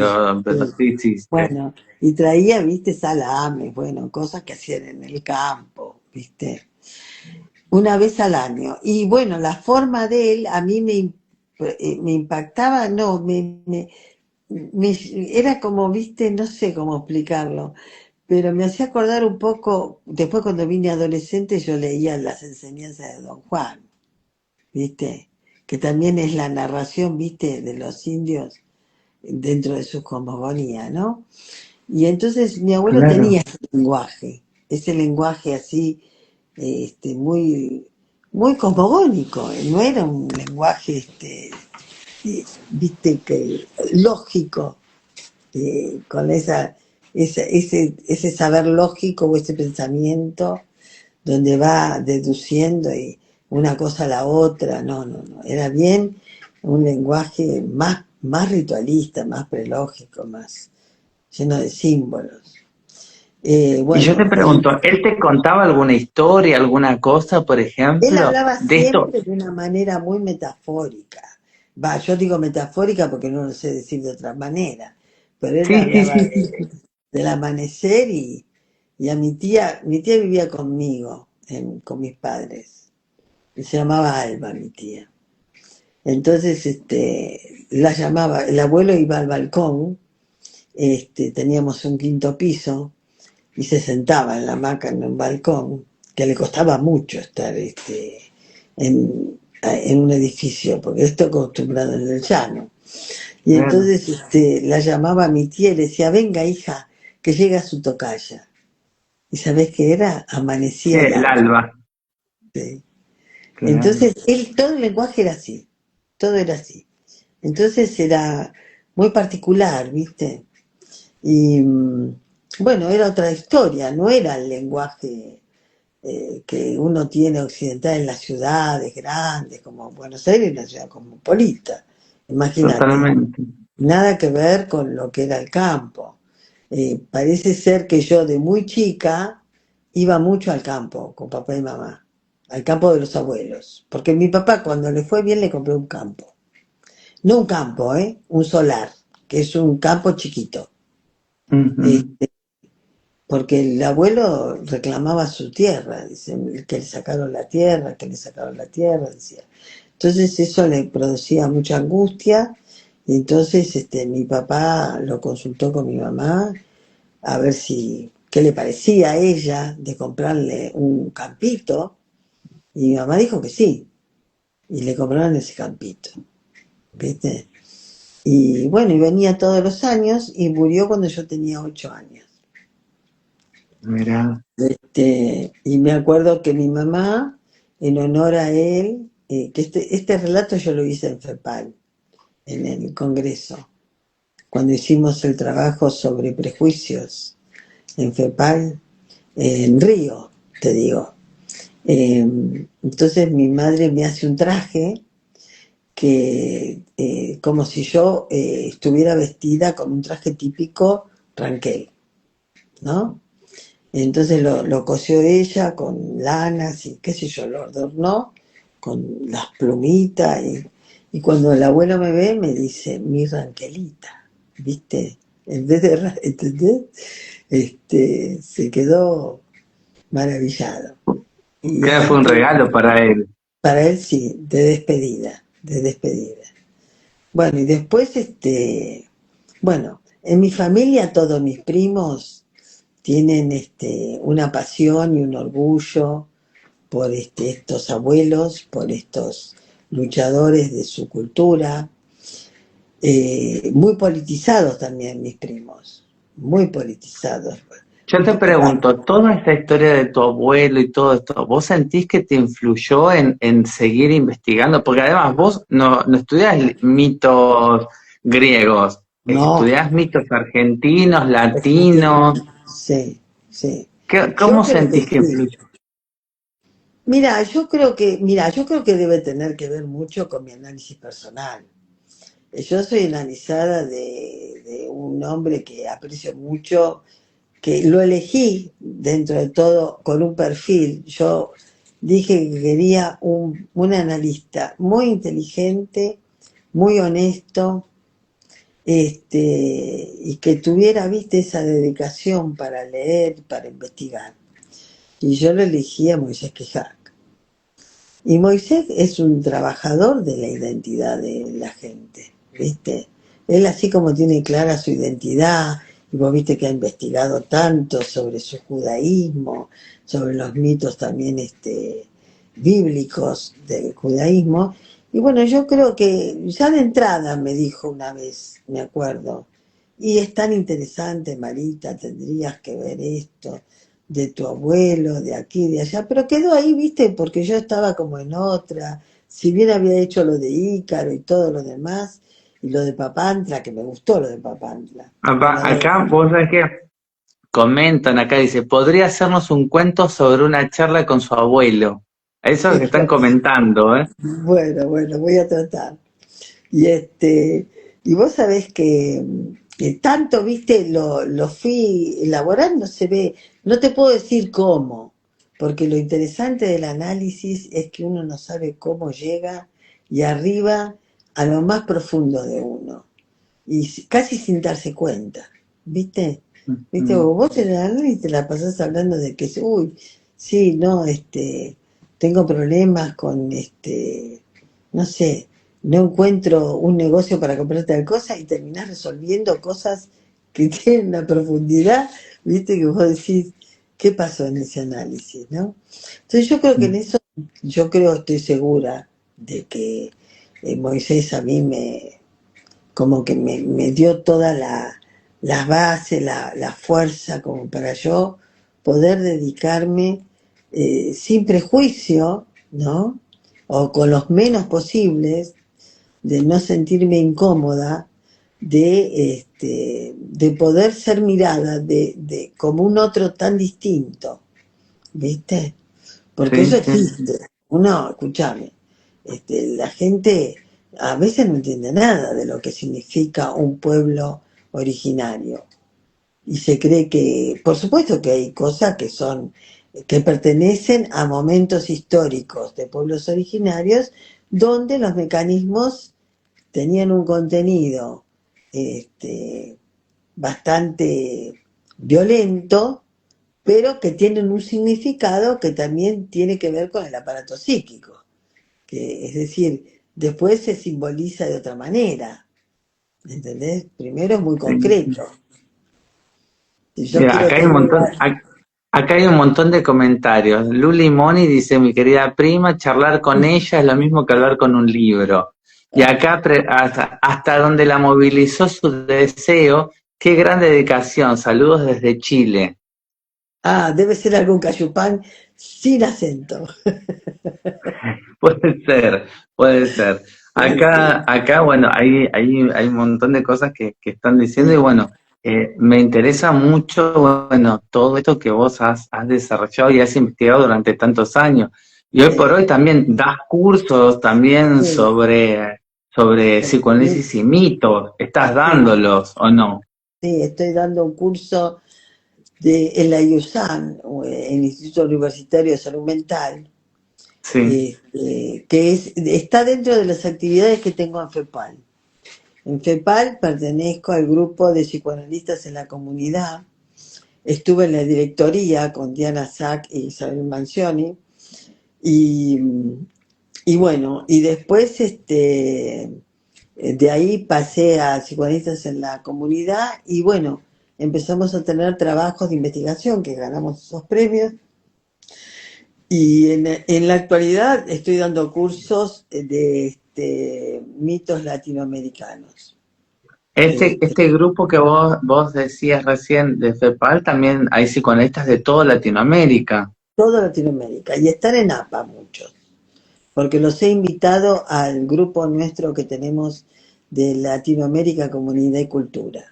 sí, sí, sí. Bueno, y traía, viste, salames, bueno, cosas que hacían en el campo, viste, una vez al año. Y bueno, la forma de él a mí me impactaba, no, era como, viste, no sé cómo explicarlo, pero me hacía acordar un poco, después cuando vine adolescente yo leía las enseñanzas de Don Juan, viste, que también es la narración, viste, de los indios dentro de su cosmogonía, ¿no? Y entonces mi abuelo Claro. tenía ese lenguaje así, muy, muy cosmogónico, no era un lenguaje, viste, que lógico, con ese saber lógico o ese pensamiento donde va deduciendo y una cosa a la otra, no, no, no, era bien un lenguaje más ritualista, más prelógico, más lleno de símbolos. Y yo te Bueno, pregunto, ¿él te contaba alguna historia, alguna cosa, por él ejemplo, hablaba de esto? siempre de una manera muy metafórica. Va, yo digo metafórica porque no lo sé decir de otra manera, pero él Sí, sí, hablaba sí, sí, sí. del amanecer y a mi tía vivía conmigo, con mis padres, y se llamaba Alba, mi tía. Entonces, la llamaba, el abuelo iba al balcón, teníamos un quinto piso, y se sentaba en la hamaca en un balcón, que le costaba mucho estar en un edificio, porque estoy acostumbrado en el llano. Y Claro. entonces la llamaba a mi tía y le decía, venga hija, que llega su tocaya. ¿Y sabés qué era? Sí, Amanecía el el alba. alba. ¿Sí? Claro. Entonces, todo el lenguaje era así, todo era así. Entonces era muy particular, ¿viste? Y bueno, era otra historia, no era el lenguaje que uno tiene occidental en las ciudades grandes, como Buenos Aires, una ciudad cosmopolita. Imagínate, Totalmente. nada que ver con lo que era el campo. Parece ser que yo de muy chica iba mucho al campo con papá y mamá, al campo de los abuelos, porque mi papá cuando le fue bien le compró un campo. No un campo, un solar, que es un campo chiquito. Ujú. Porque el abuelo reclamaba su tierra, dice, que le sacaron la tierra, que le sacaron la tierra, decía. Entonces eso le producía mucha angustia y entonces mi papá lo consultó con mi mamá a ver qué le parecía a ella de comprarle un campito y mi mamá dijo que sí y le compraron ese campito, ¿viste? Y bueno, y venía todos los años y murió cuando yo tenía 8 años. Mira. Y me acuerdo que mi mamá, en honor a él, que este relato yo lo hice en FEPAL, en el Congreso, cuando hicimos el trabajo sobre prejuicios en FEPAL, en Río, te digo. Entonces mi madre me hace un traje que como si yo estuviera vestida con un traje típico Ranquel, ¿no? Entonces lo cosió ella con lanas y qué sé yo, lo adornó con las plumitas y cuando el abuelo me ve me dice, mi Ranquelita, ¿viste? En vez de, ¿entendés? Se quedó maravillado. Y Que fue un regalo para él. para él sí, de despedida, de despedida. Bueno, y después, bueno, en mi familia todos mis primos tienen una pasión y un orgullo por estos abuelos, por estos luchadores de su cultura, muy politizados también mis primos, muy politizados. Yo te pregunto, toda esta historia de tu abuelo y todo esto, ¿vos sentís que te influyó en seguir investigando? Porque además vos no estudiás mitos griegos, No, estudiás mitos argentinos, Argentina, latinos. sí, sí. Yo ¿Cómo creo que sentís que sí. influyó? Mira, yo creo que debe tener que ver mucho con mi análisis personal. Yo soy analizada de un hombre que aprecio mucho, que lo elegí dentro de todo con un perfil. Yo dije que quería un analista muy inteligente, muy honesto, y que tuviera, viste, esa dedicación para leer, para investigar. Y yo lo elegí a Moisés Quejac. Y Moisés es un trabajador de la identidad de la gente, ¿viste? Él así como tiene clara su identidad, y vos viste que ha investigado tanto sobre su judaísmo, sobre los mitos también bíblicos del judaísmo. Y bueno, yo creo que ya de entrada me dijo una vez, me acuerdo, y es tan interesante, Marita, tendrías que ver esto de tu abuelo, de aquí, de allá, pero quedó ahí, viste, porque yo estaba como en otra, si bien había hecho lo de Ícaro y todo lo demás, y lo de Papantla, que me gustó lo de Papantla, Acá vos sabés que comentan, acá dice, podría hacernos un cuento sobre una charla con su abuelo. Eso que están comentando, ¿eh? bueno, voy a tratar. Y y vos sabés que tanto, viste, lo fui elaborando, se ve, no te puedo decir cómo, porque lo interesante del análisis es que uno no sabe cómo llega y arriba a lo más profundo de uno, y casi sin darse cuenta, ¿viste? ¿Viste? Mm. Vos en el análisis te la pasás hablando de que, uy, sí, no, tengo problemas con, no sé, no encuentro un negocio para comprar tal cosa y terminás resolviendo cosas que tienen una profundidad, ¿viste? Que vos decís, ¿qué pasó en ese análisis, no? Entonces yo creo que en eso, estoy segura de que Moisés a mí como que me dio toda la base, la fuerza como para yo poder dedicarme sin prejuicio, ¿no? O con los menos posibles, de no sentirme incómoda, de poder ser mirada como un otro tan distinto, ¿viste? Porque Sí, eso sí. existe. Uno, escúchame, la gente a veces no entiende nada de lo que significa un pueblo originario. Y se cree que, por supuesto que hay cosas que pertenecen a momentos históricos de pueblos originarios donde los mecanismos tenían un contenido bastante violento, pero que tienen un significado que también tiene que ver con el aparato psíquico, que es decir, después se simboliza de otra manera, ¿entendés? Primero es muy Sí. concreto. Si yo Mira, quiero acá hay un tener... montón, acá hay un montón de comentarios. Luli Moni dice, mi querida prima, charlar con ella es lo mismo que hablar con un libro. Y acá, hasta donde la movilizó su deseo, qué gran dedicación. Saludos desde Chile. Ah, debe ser algún cayupán sin acento. Puede ser, puede ser. Sí, sí, Acá, bueno, hay un montón de cosas que están diciendo y sí, bueno, me interesa mucho, bueno, todo esto que vos has desarrollado y has investigado durante tantos años. Y hoy por sí, hoy también das cursos también sí, sobre psicoanálisis y mitos. ¿Estás sí, dándolos o no? sí, estoy dando un curso en la IUSAN, o el Instituto Universitario de Salud Mental, Sí. está dentro de las actividades que tengo en FEPAL. En FEPAL pertenezco al grupo de psicoanalistas en la comunidad. Estuve en la directoría con Diana Sack y Isabel Mancioni. Y, y bueno, y después de ahí pasé a psicoanalistas en la comunidad y bueno, empezamos a tener trabajos de investigación que ganamos esos premios. Y en la actualidad estoy dando cursos de mitos latinoamericanos. Este, Este grupo que vos decías recién de FEPAL, también hay psicoanalistas de toda Latinoamérica. Toda Latinoamérica. Y están en APA muchos, porque los he invitado al grupo nuestro que tenemos de Latinoamérica, Comunidad y Cultura.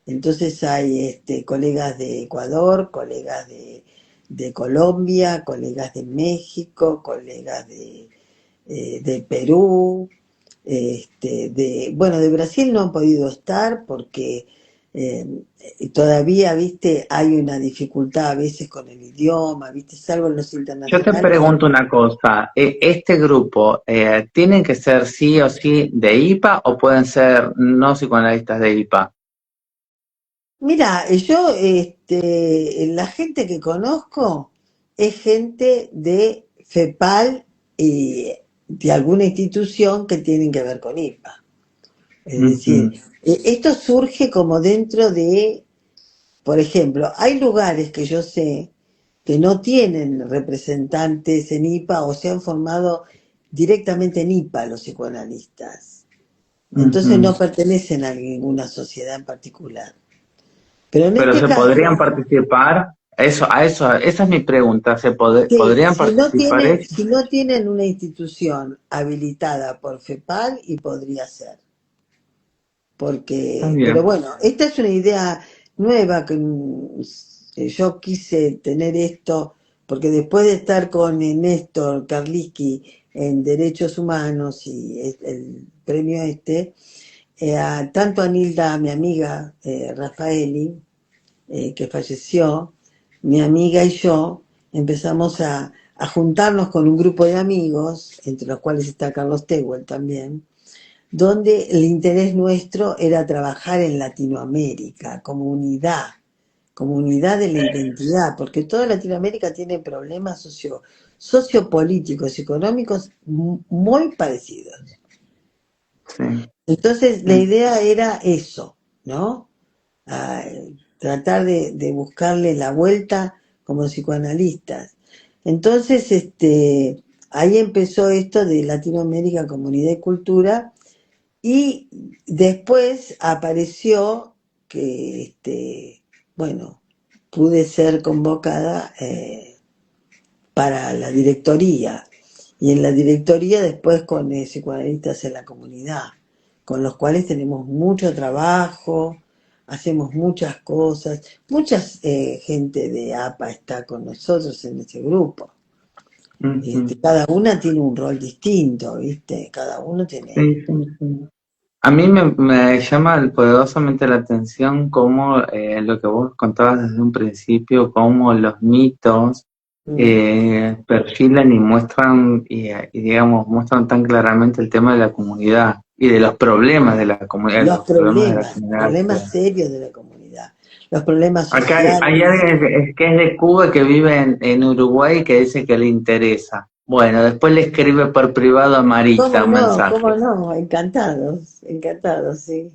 Entonces hay colegas de Ecuador, colegas de Colombia, colegas de México, colegas de Perú, bueno, de Brasil no han podido estar porque eh, todavía, viste, hay una dificultad a veces con el idioma, viste, salvo en los Yo te internacionales. pregunto una cosa, ¿este grupo tienen que ser sí o sí de IPA o pueden ser no psicoanalistas de IPA? Mira, yo, la gente que conozco es gente de FEPAL y de alguna institución que tienen que ver con IPA. Es decir, Ujú. esto surge como dentro de, por ejemplo, hay lugares que yo sé que no tienen representantes en IPA o se han formado directamente en IPA los psicoanalistas. Entonces Ujú. no pertenecen a ninguna sociedad en particular. Pero en Pero este se podrían caso, participar, esa es mi pregunta, sí, podrían participar ellos? si no tienen una institución habilitada por FEPAL y podría ser. Está Pero bien. bueno, esta es una idea nueva yo quise tener esto, porque después de estar con Néstor Karliski en Derechos Humanos y el premio tanto a Nilda, mi amiga Rafaeli, que falleció, mi amiga y yo empezamos a juntarnos con un grupo de amigos, entre los cuales está Carlos Tehuel también, donde el interés nuestro era trabajar en Latinoamérica, comunidad de la identidad, porque toda Latinoamérica tiene problemas sociopolíticos y económicos muy parecidos. Sí, Entonces, la sí. idea era eso, ¿no? A tratar de buscarle la vuelta como psicoanalistas. Entonces, ahí empezó esto de Latinoamérica, comunidad y cultura, y después apareció que, bueno, pude ser convocada para la directoría. Y en la directoría después con psicoanalistas en la comunidad, con los cuales tenemos mucho trabajo, hacemos muchas cosas. Muchas gente de APA está con nosotros en ese grupo. Ujú. Cada una tiene un rol distinto, ¿viste? Cada uno tiene... Sí, sí, sí. A mí me llama poderosamente la atención cómo lo que vos contabas desde un principio, cómo los mitos Mm, perfilan y muestran, y digamos, muestran tan claramente el tema de la comunidad y de los problemas de la comunidad, los los problemas de la comunidad. problemas serios de la comunidad, los problemas Acá hay sociales. alguien que es de Cuba que vive en Uruguay que dice que le interesa. Bueno, después le escribe por privado a Marita ¿Cómo un no? ¿Cómo mensaje. no? Encantados, encantados, sí.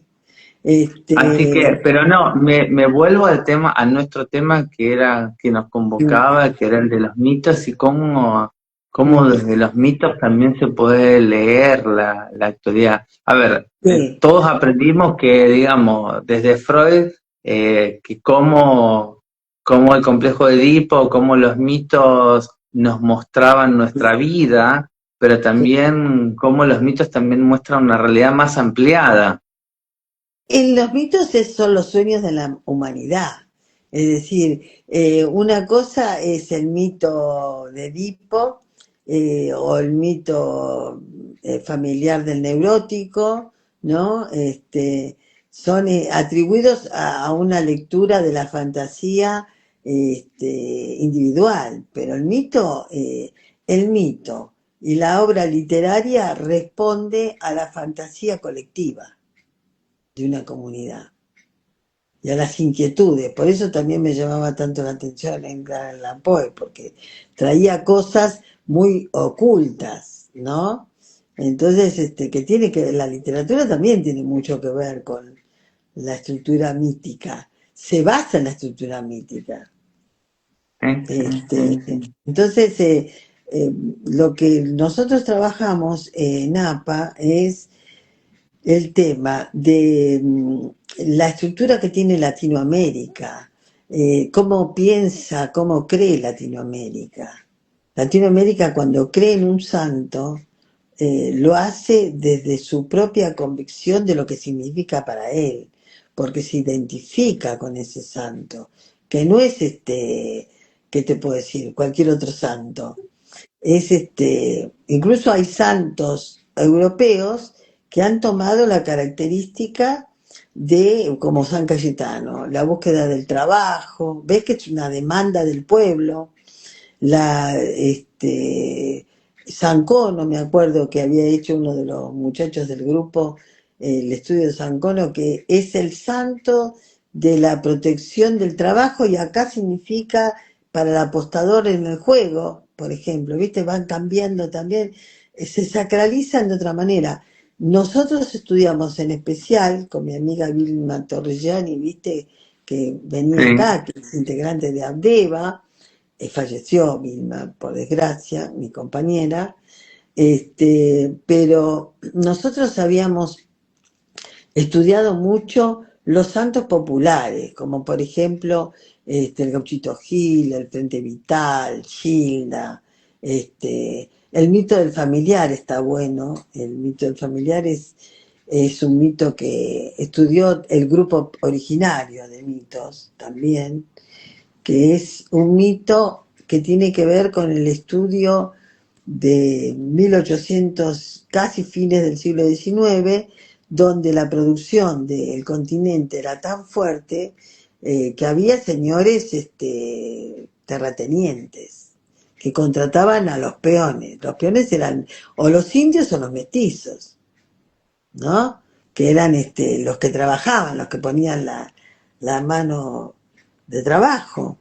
Así Este, que, pero no, me vuelvo al tema, a nuestro tema que era, que nos mm, convocaba, que era el de los mitos y cómo mm, desde los mitos también se puede leer la actualidad. A ver, sí, todos aprendimos que, digamos, desde Freud, que cómo cómo el complejo de Edipo, cómo los mitos nos mostraban nuestra vida, pero también cómo los mitos también muestran una realidad más ampliada. En los mitos son los sueños de la humanidad. Es decir, una cosa es el mito de Edipo o el mito familiar del neurótico, ¿no? Son atribuidos a una lectura de la fantasía individual, pero el mito y la obra literaria responde a la fantasía colectiva de una comunidad y a las inquietudes. Por eso también me llamaba tanto la atención Edgar Allan Poe, porque traía cosas muy ocultas, ¿no? Entonces, que tiene que la literatura también tiene mucho que ver con la estructura mítica, se basa en la estructura mítica. ¿Sí? Entonces, lo que nosotros trabajamos en APA es el tema de la estructura que tiene Latinoamérica, cómo piensa, cómo cree Latinoamérica. Latinoamérica cuando cree en un santo, lo hace desde su propia convicción de lo que significa para él, porque se identifica con ese santo, que no es ¿qué te puedo decir? Cualquier otro santo. Es incluso hay santos europeos que han tomado la característica de, como San Cayetano, la búsqueda del trabajo, ves que es una demanda del pueblo, San Cono, me acuerdo que había hecho uno de los muchachos del grupo, el estudio de San Cono, que es el santo de la protección del trabajo y acá significa para el apostador en el juego, por ejemplo, ¿viste? Van cambiando también, se sacralizan de otra manera. Nosotros estudiamos en especial con mi amiga Vilma Torrellani, ¿viste? Que venía Sí. acá, que es integrante de Abdeva, falleció Vilma, por desgracia, mi compañera, pero nosotros habíamos estudiado mucho los santos populares, como por ejemplo el Gauchito Gil, el Frente Vital, Gilda, el mito del familiar está bueno, el mito del familiar es un mito que estudió el grupo originario de mitos también, que es un mito que tiene que ver con el estudio de 1800, casi fines del siglo XIX, donde la producción del continente era tan fuerte que había señores terratenientes que contrataban a los peones. Los peones eran o los indios o los mestizos, ¿no? Que eran los que trabajaban, los que ponían la mano de trabajo.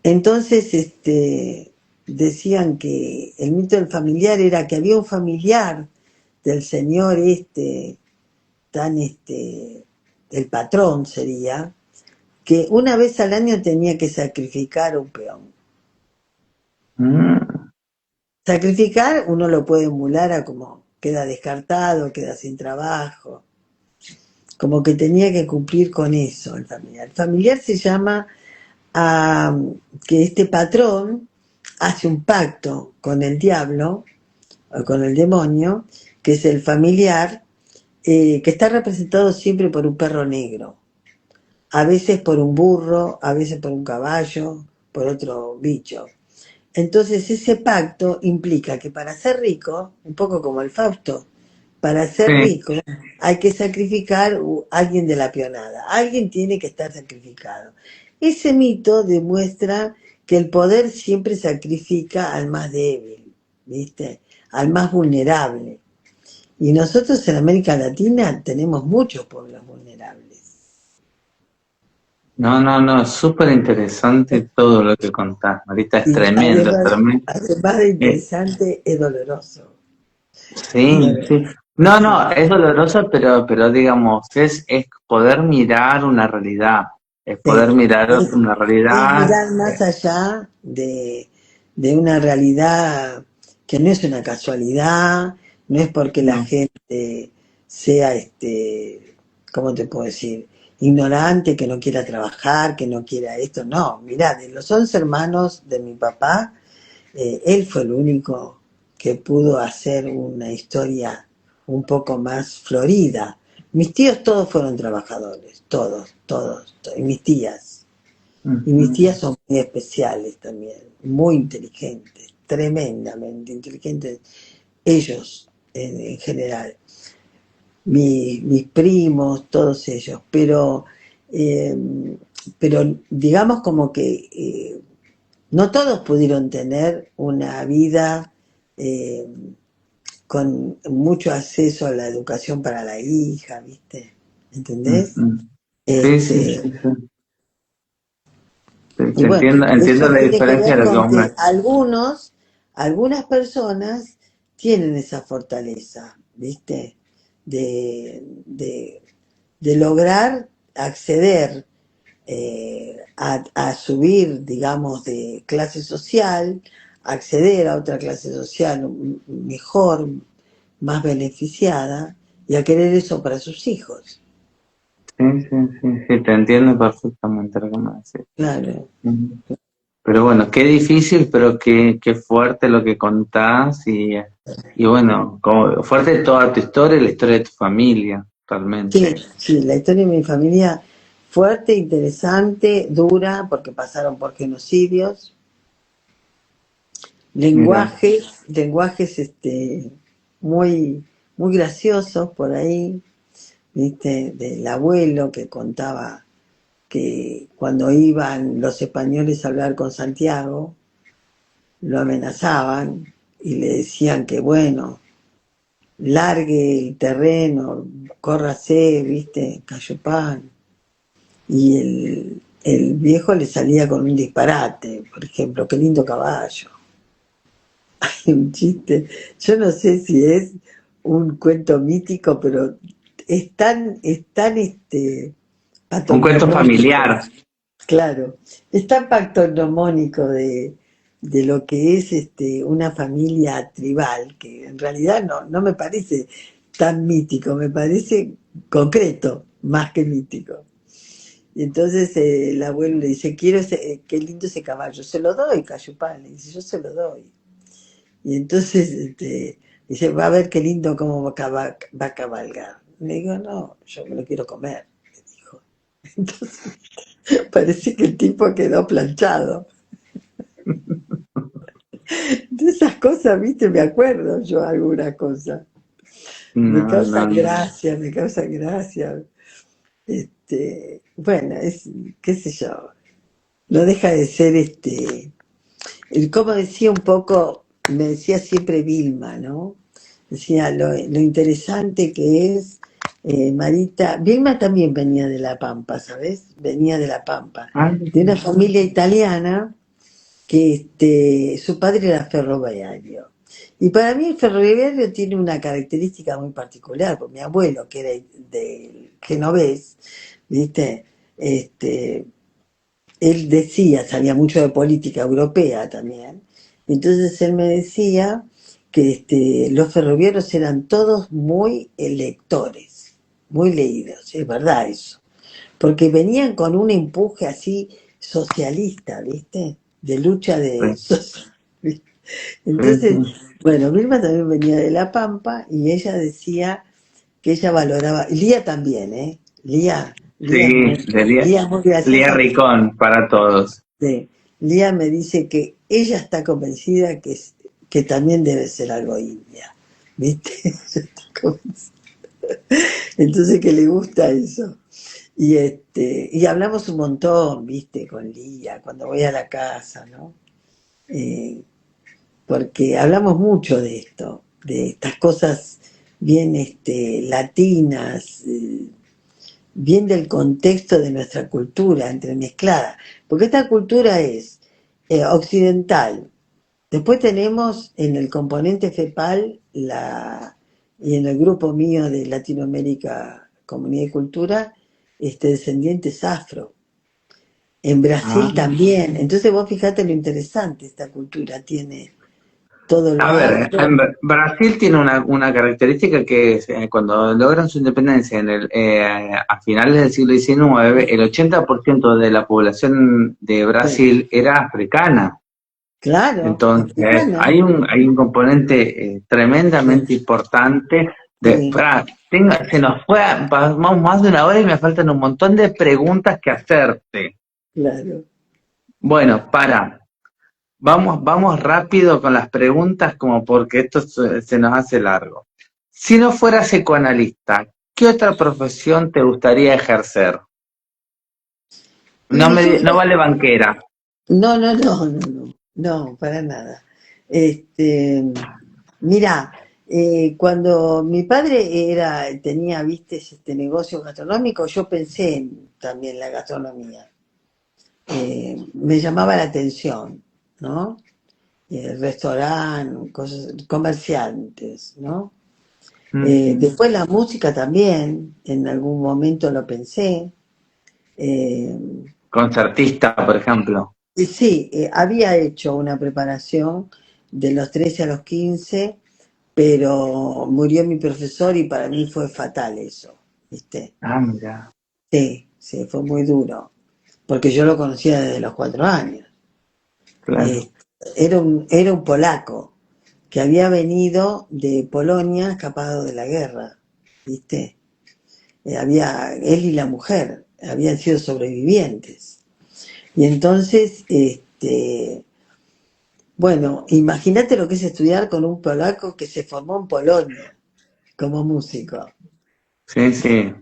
Entonces, decían que el mito del familiar era que había un familiar del señor tan el patrón sería, que una vez al año tenía que sacrificar un peón. Mm. Sacrificar uno lo puede emular a como queda descartado, queda sin trabajo, como que tenía que cumplir con eso el familiar. El familiar se llama a que este patrón hace un pacto con el diablo o con el demonio, que es el familiar, que está representado siempre por un perro negro, a veces por un burro, a veces por un caballo, por otro bicho. Entonces ese pacto implica que para ser rico, un poco como el Fausto, para ser Sí. rico hay que sacrificar a alguien de la peonada, alguien tiene que estar sacrificado. Ese mito demuestra que el poder siempre sacrifica al más débil, ¿viste? Al más vulnerable. Y nosotros en América Latina tenemos muchos pueblos vulnerables. No, no, no, súper interesante todo lo que contás, Marita, es Y tremendo, tremendo. además de Eh, interesante, es doloroso. Es sí, sí. doloroso. No, no, es doloroso, pero digamos, es poder mirar una realidad, es poder Sí, mirar una es realidad. mirar más allá de una realidad que no es una casualidad, no es porque la No. gente sea, ¿cómo te puedo decir? ignorante, que no quiera trabajar, que no quiera esto. No, mirá, de los 11 hermanos de mi papá, él fue el único que pudo hacer una historia un poco más florida. Mis tíos todos fueron trabajadores, todos, y mis tías. Y mis Ujú. tías son muy especiales también, muy inteligentes, tremendamente inteligentes, ellos en general, mis primos, todos ellos, eh, pero digamos como que no todos pudieron tener una vida eh, con mucho acceso a la educación para la hija, ¿viste? ¿Entendés? Ujú. Sí, sí, Este, sí, sí. Te y bueno, entiendo, entiendo eso la tiene que diferencia ver de lo que con vos me... que algunas personas tienen esa fortaleza, ¿viste? De, de lograr acceder a subir, digamos, de clase social, acceder a otra clase social mejor, más beneficiada, y a querer eso para sus hijos. Sí, sí, sí, sí, te entiendo perfectamente lo que me decís. Claro. Ujú. Pero bueno, qué difícil, pero qué fuerte lo que contás y bueno, fuerte toda tu historia y la historia de tu familia, Sí, realmente. sí, la historia de mi familia fuerte, interesante, dura, porque pasaron por genocidios, Mira, lenguajes muy, muy graciosos por ahí, ¿viste? Del abuelo que contaba que cuando iban los españoles a hablar con Santiago, lo amenazaban y le decían que bueno, largue el terreno, córrase, ¿viste? Cayopán. Y el viejo le salía con un disparate, por ejemplo, qué lindo caballo. Hay un chiste, yo no sé si es un cuento mítico, pero es tan un cuento patognomónico. familiar. Claro, es tan pactognomónico de lo que es una familia tribal, que en realidad no me parece tan mítico, me parece concreto, más que mítico. Y entonces el abuelo le dice, qué lindo ese caballo, se lo doy, Cayupán, le dice, yo se lo doy. Y entonces dice, va a ver qué lindo cómo va a cabalgar. Le digo, no, yo me lo quiero comer, le dijo. Entonces parece que el tipo quedó planchado. De esas cosas, viste, me acuerdo yo alguna cosa. No, no, no. Me causan gracia. Bueno, qué sé yo, no deja de ser como decía un poco, me decía siempre Vilma, ¿no? Decía lo interesante que es, Marita. Vilma también venía de La Pampa, ¿sabes? Venía de La Pampa, Ay, de una familia italiana que su padre era ferroviario. Y para mí el ferroviario tiene una característica muy particular, porque mi abuelo, que era de genovés, ¿viste? Este, él decía, sabía mucho de política europea también, entonces él me decía que los ferroviarios eran todos muy lectores, muy leídos, es verdad eso, porque venían con un empuje así socialista, ¿viste? De lucha de... sí, ¿viste? sí, Entonces, sí. bueno, Vilma también venía de La Pampa y ella decía que ella valoraba, Lía también, ¿eh? Lía es Sí, muy, Lía es muy Lía graciosa. Ricón para todos. Lía me dice que ella está convencida que también debe ser algo india, ¿viste? Yo estoy convencida. Entonces que le gusta eso. Y hablamos un montón, ¿viste? Con Lía, cuando voy a la casa, ¿no? Eh, Porque hablamos mucho de esto, de estas cosas bien latinas, bien del contexto de nuestra cultura entremezclada, porque esta cultura es occidental. Después tenemos en el componente FEPAL y en el grupo mío de Latinoamérica, Comunidad y Cultura, descendientes afro. En Ah, Brasil también. Entonces vos fijate lo interesante esta cultura tiene. todo lo A ver, afro. Brasil tiene una característica que es, cuando logran su independencia a finales del siglo XIX, el 80% de la población de Sí, Brasil era africana. claro, Entonces, africana, hay un componente sí, tremendamente importante de, sí, se nos fue, vamos más de una hora y me faltan un montón de preguntas que hacerte. claro. Bueno, vamos rápido con las preguntas como porque esto se nos hace largo. Si no fueras psicoanalista, ¿qué otra profesión te gustaría ejercer? Y yo No vale banquera. no, no, no, no, no, no, para nada. Este, mira, cuando mi padre tenía, viste, este negocio gastronómico, yo pensé en también la gastronomía. Me llamaba la atención, ¿no? Restaurante, cosas, comerciantes, ¿no? Ujú. Después la música también, en algún momento lo pensé. Eh, Concertista, por ejemplo. y sí, había hecho una preparación de los 13 a los 15, pero murió mi profesor y para mí fue fatal eso, ¿viste? Ah, mira, Sí, sí, fue muy duro, porque yo lo conocía desde los 4 años. claro. Eh, era un polaco que había venido de Polonia escapado de la guerra, ¿viste? Él y la mujer habían sido sobrevivientes. Y entonces, bueno, imagínate lo que es estudiar con un polaco que se formó en Polonia como músico. Sí, sí,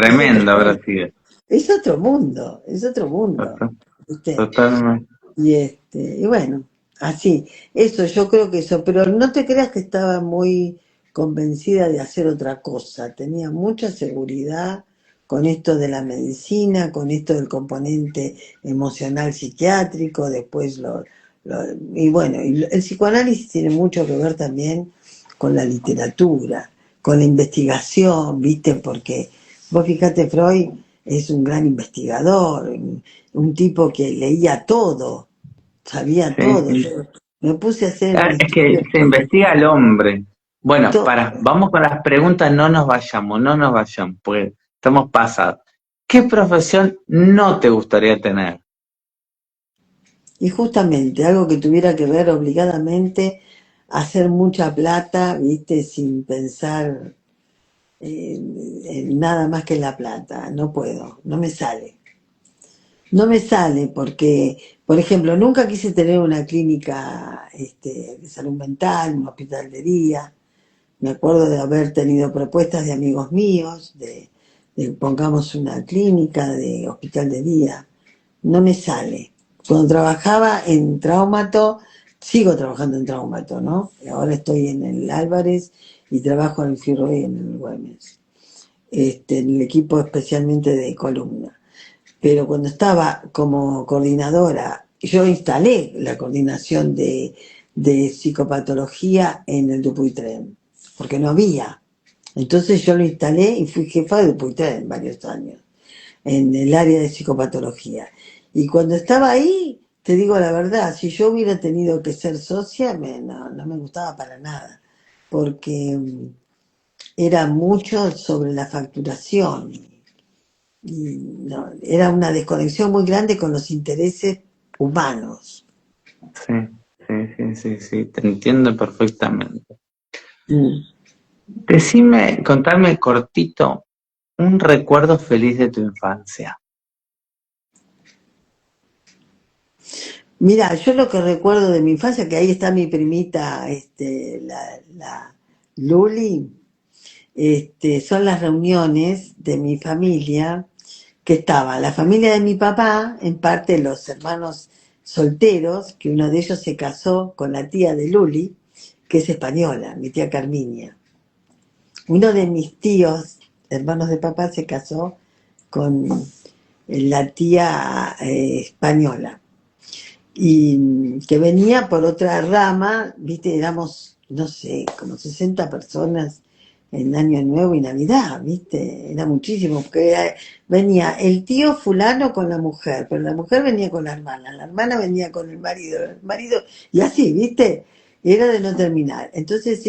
Es otro tremendo habrá mundo, sido. es otro mundo, es otro mundo, Total- ¿viste? Totalmente. Y bueno, así, eso, yo creo que eso, pero no te creas que estaba muy convencida de hacer otra cosa, tenía mucha seguridad con esto de la medicina, con esto del componente emocional psiquiátrico, después y bueno, el psicoanálisis tiene mucho que ver también con la literatura, con la investigación, ¿viste? Porque vos fíjate, Freud es un gran investigador, un tipo que leía todo, sabía Sí, todo. sí. Yo me puse a hacer un Es que estudio se investiga al hombre. Bueno, todo. vamos con las preguntas, no nos vayamos, porque estamos pasados. ¿Qué profesión no te gustaría tener? Y justamente algo que tuviera que ver obligadamente hacer mucha plata, viste, sin pensar en nada más que en la plata. No puedo, no me sale. No me sale porque, por ejemplo, nunca quise tener una clínica de salud mental, un hospital de día. Me acuerdo de haber tenido propuestas de amigos míos, pongamos una clínica de hospital de día. No me sale. Cuando trabajaba en Traumato, sigo trabajando en Traumato, ¿no? Ahora estoy en el Álvarez y trabajo en el Firroy en el Güemes, en el equipo especialmente de columna. Pero cuando estaba como coordinadora, yo instalé la coordinación de psicopatología en el Dupuytren, porque no había. Entonces yo lo instalé y fui jefa de Dupuytren varios años, en el área de psicopatología. Y cuando estaba ahí, te digo la verdad, si yo hubiera tenido que ser socia, no me gustaba para nada, porque era mucho sobre la facturación y no, era una desconexión muy grande con los intereses humanos. Sí, sí, te entiendo perfectamente. Mm. Contame cortito un recuerdo feliz de tu infancia. Mira, yo lo que recuerdo de mi infancia, que ahí está mi primita, la Luli, son las reuniones de mi familia, que estaba la familia de mi papá, en parte los hermanos solteros, que uno de ellos se casó con la tía de Luli, que es española, mi tía Carminia. Uno de mis tíos, hermanos de papá, se casó con la tía española y que venía por otra rama, viste, éramos, no sé, como 60 personas en Año Nuevo y Navidad, viste, era muchísimo, porque venía el tío fulano con la mujer, pero la mujer venía con la hermana venía con el marido, y así, viste, era de no terminar. Entonces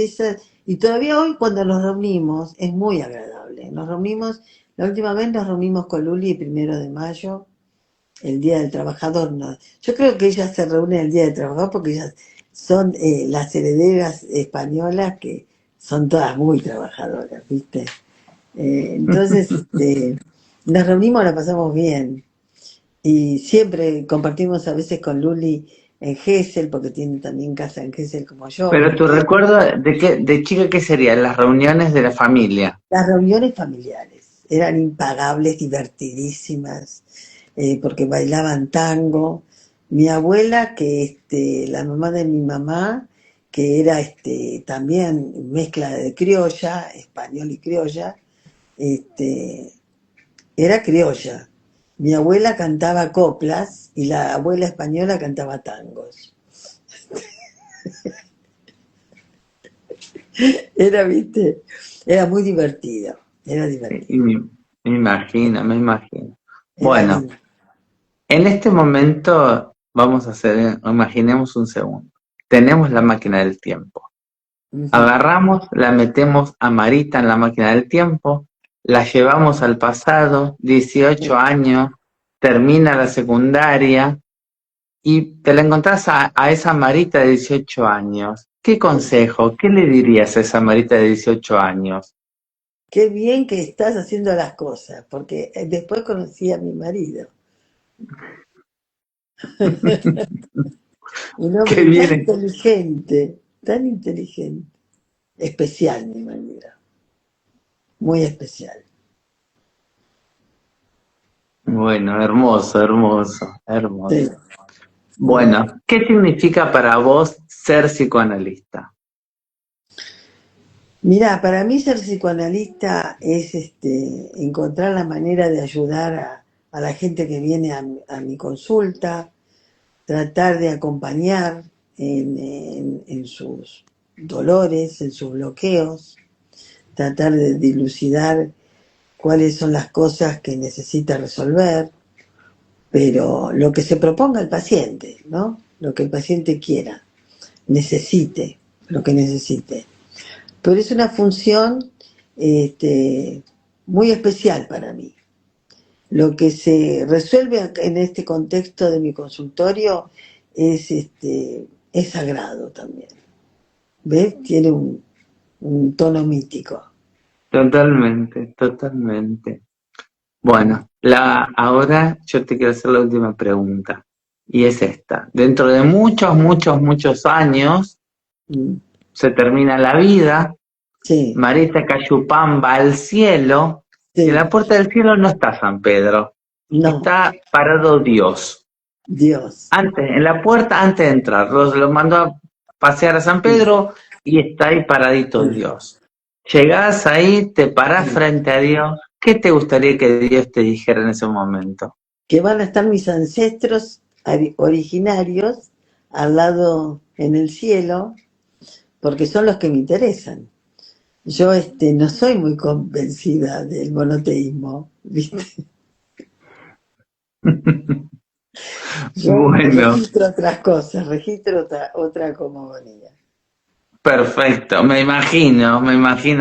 y todavía hoy cuando nos reunimos es muy agradable. Nos reunimos, la última vez nos reunimos con Luli el 1 de mayo, el Día del Trabajador. No, yo creo que ellas se reúnen el Día del Trabajador porque ellas son las herederas españolas que son todas muy trabajadoras, ¿viste? Entonces, nos reunimos, la pasamos bien. Y siempre compartimos a veces con Luli en Gesell, porque tiene también casa en Gesell como yo. Pero tu recuerdo de chica, ¿qué serían? Las reuniones de la familia. Las reuniones familiares eran impagables, divertidísimas, porque bailaban tango. Mi abuela, la mamá de mi mamá, que era también mezcla de criolla, español y criolla, este, era criolla. Mi abuela cantaba coplas y la abuela española cantaba tangos. Era, viste, era muy divertido, era Y divertido, me imagino, me imagino. era Bueno, lindo. en este momento vamos a hacer, imaginemos un segundo. Tenemos la máquina del tiempo. Ujú. Agarramos, la metemos a Marita en la máquina del tiempo, la llevamos al pasado, 18 años, termina la secundaria y te la encontrás a esa Marita de 18 años. ¿Qué consejo, qué le dirías a esa Marita de 18 años? Qué bien que estás haciendo las cosas, porque después conocí a mi marido, un Qué hombre bien. tan inteligente, especial mi marido, muy especial. Bueno, hermoso, hermoso, Sí. hermoso. Mm. Bueno, ¿qué significa para vos ser psicoanalista? Mirá, para mí ser psicoanalista es encontrar la manera de ayudar a la gente que viene a mi consulta, tratar de acompañar en sus dolores, en sus bloqueos, tratar de dilucidar cuáles son las cosas que necesita resolver, pero lo que se proponga el paciente, ¿no? Lo que el paciente quiera, necesite, lo que necesite. Pero es una función muy especial para mí. Lo que se resuelve en este contexto de mi consultorio es sagrado también. ¿Ves? Tiene un tono mítico. Totalmente, totalmente. Bueno, ahora yo te quiero hacer la última pregunta. Y es esta. Dentro de muchos, muchos, muchos años, Mm. se termina la vida, Sí, Marita Cayupán va al cielo, y en sí, la puerta del cielo no está San Pedro, no, está parado Dios. Dios. Antes, en la puerta, antes de entrar, lo mandó a pasear a San Sí, Pedro y está ahí paradito sí, Dios. Llegás ahí, te parás sí. frente a Dios. ¿Qué te gustaría que Dios te dijera en ese momento? Que van a estar mis ancestros originarios al lado en el cielo, porque son los que me interesan. Yo no soy muy convencida del monoteísmo, ¿viste? Yo Bueno, registro otras cosas, registro otra cosmogonía. perfecto, me imagino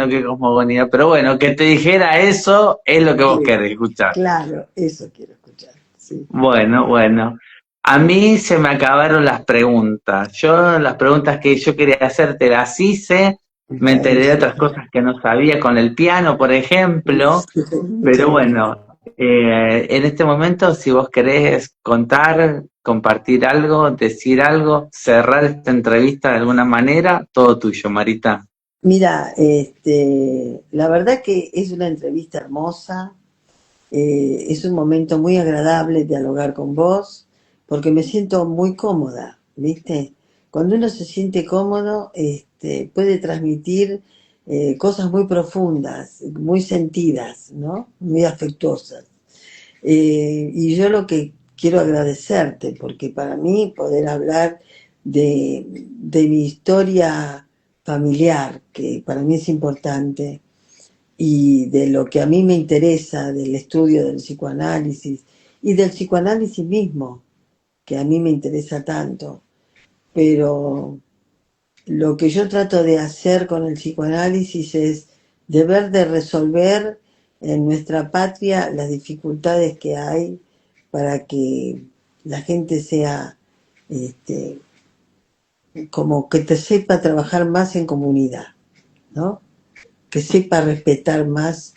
que cosmogonía, pero bueno, que te dijera eso es lo que vos Sí, querés escuchar. claro, eso quiero escuchar. Sí. Bueno, bueno. A mí se me acabaron las preguntas. Yo las preguntas que yo quería hacerte las hice, me Bueno, enteré de otras cosas que no sabía con el piano, por ejemplo, muchas pero gracias. bueno, en este momento si vos querés contar, compartir algo, decir algo, cerrar esta entrevista de alguna manera, todo tuyo, Marita. Mira, la verdad que es una entrevista hermosa, es un momento muy agradable dialogar con vos, porque me siento muy cómoda, ¿viste? Cuando uno se siente cómodo, puede transmitir cosas muy profundas, muy sentidas, ¿no? Muy afectuosas. Y yo lo que quiero agradecerte, porque para mí poder hablar de mi historia familiar, que para mí es importante, y de lo que a mí me interesa del estudio del psicoanálisis y del psicoanálisis mismo, que a mí me interesa tanto, pero lo que yo trato de hacer con el psicoanálisis es deber de resolver en nuestra patria las dificultades que hay para que la gente sea este, como que te sepa trabajar más en comunidad, ¿no? Que sepa respetar más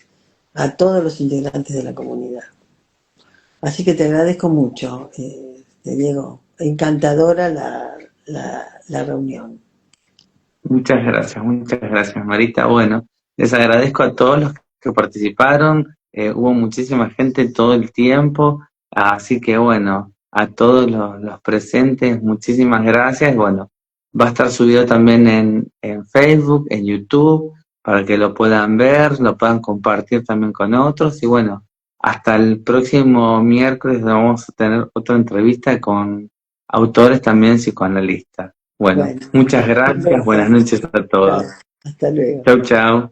a todos los integrantes de la comunidad. Así que te agradezco mucho, Diego. Encantadora la reunión. Muchas gracias, Marita. Bueno, les agradezco a todos los que participaron. Hubo muchísima gente todo el tiempo, así que bueno, a todos los presentes, muchísimas gracias. Bueno, va a estar subido también en Facebook, en YouTube, para que lo puedan ver, lo puedan compartir también con otros. Y bueno, hasta el próximo miércoles vamos a tener otra entrevista con autores también psicoanalistas. Bueno, Bueno, muchas hasta gracias, buenas luego. noches a Chao. todos. Hasta luego. Chau, chau.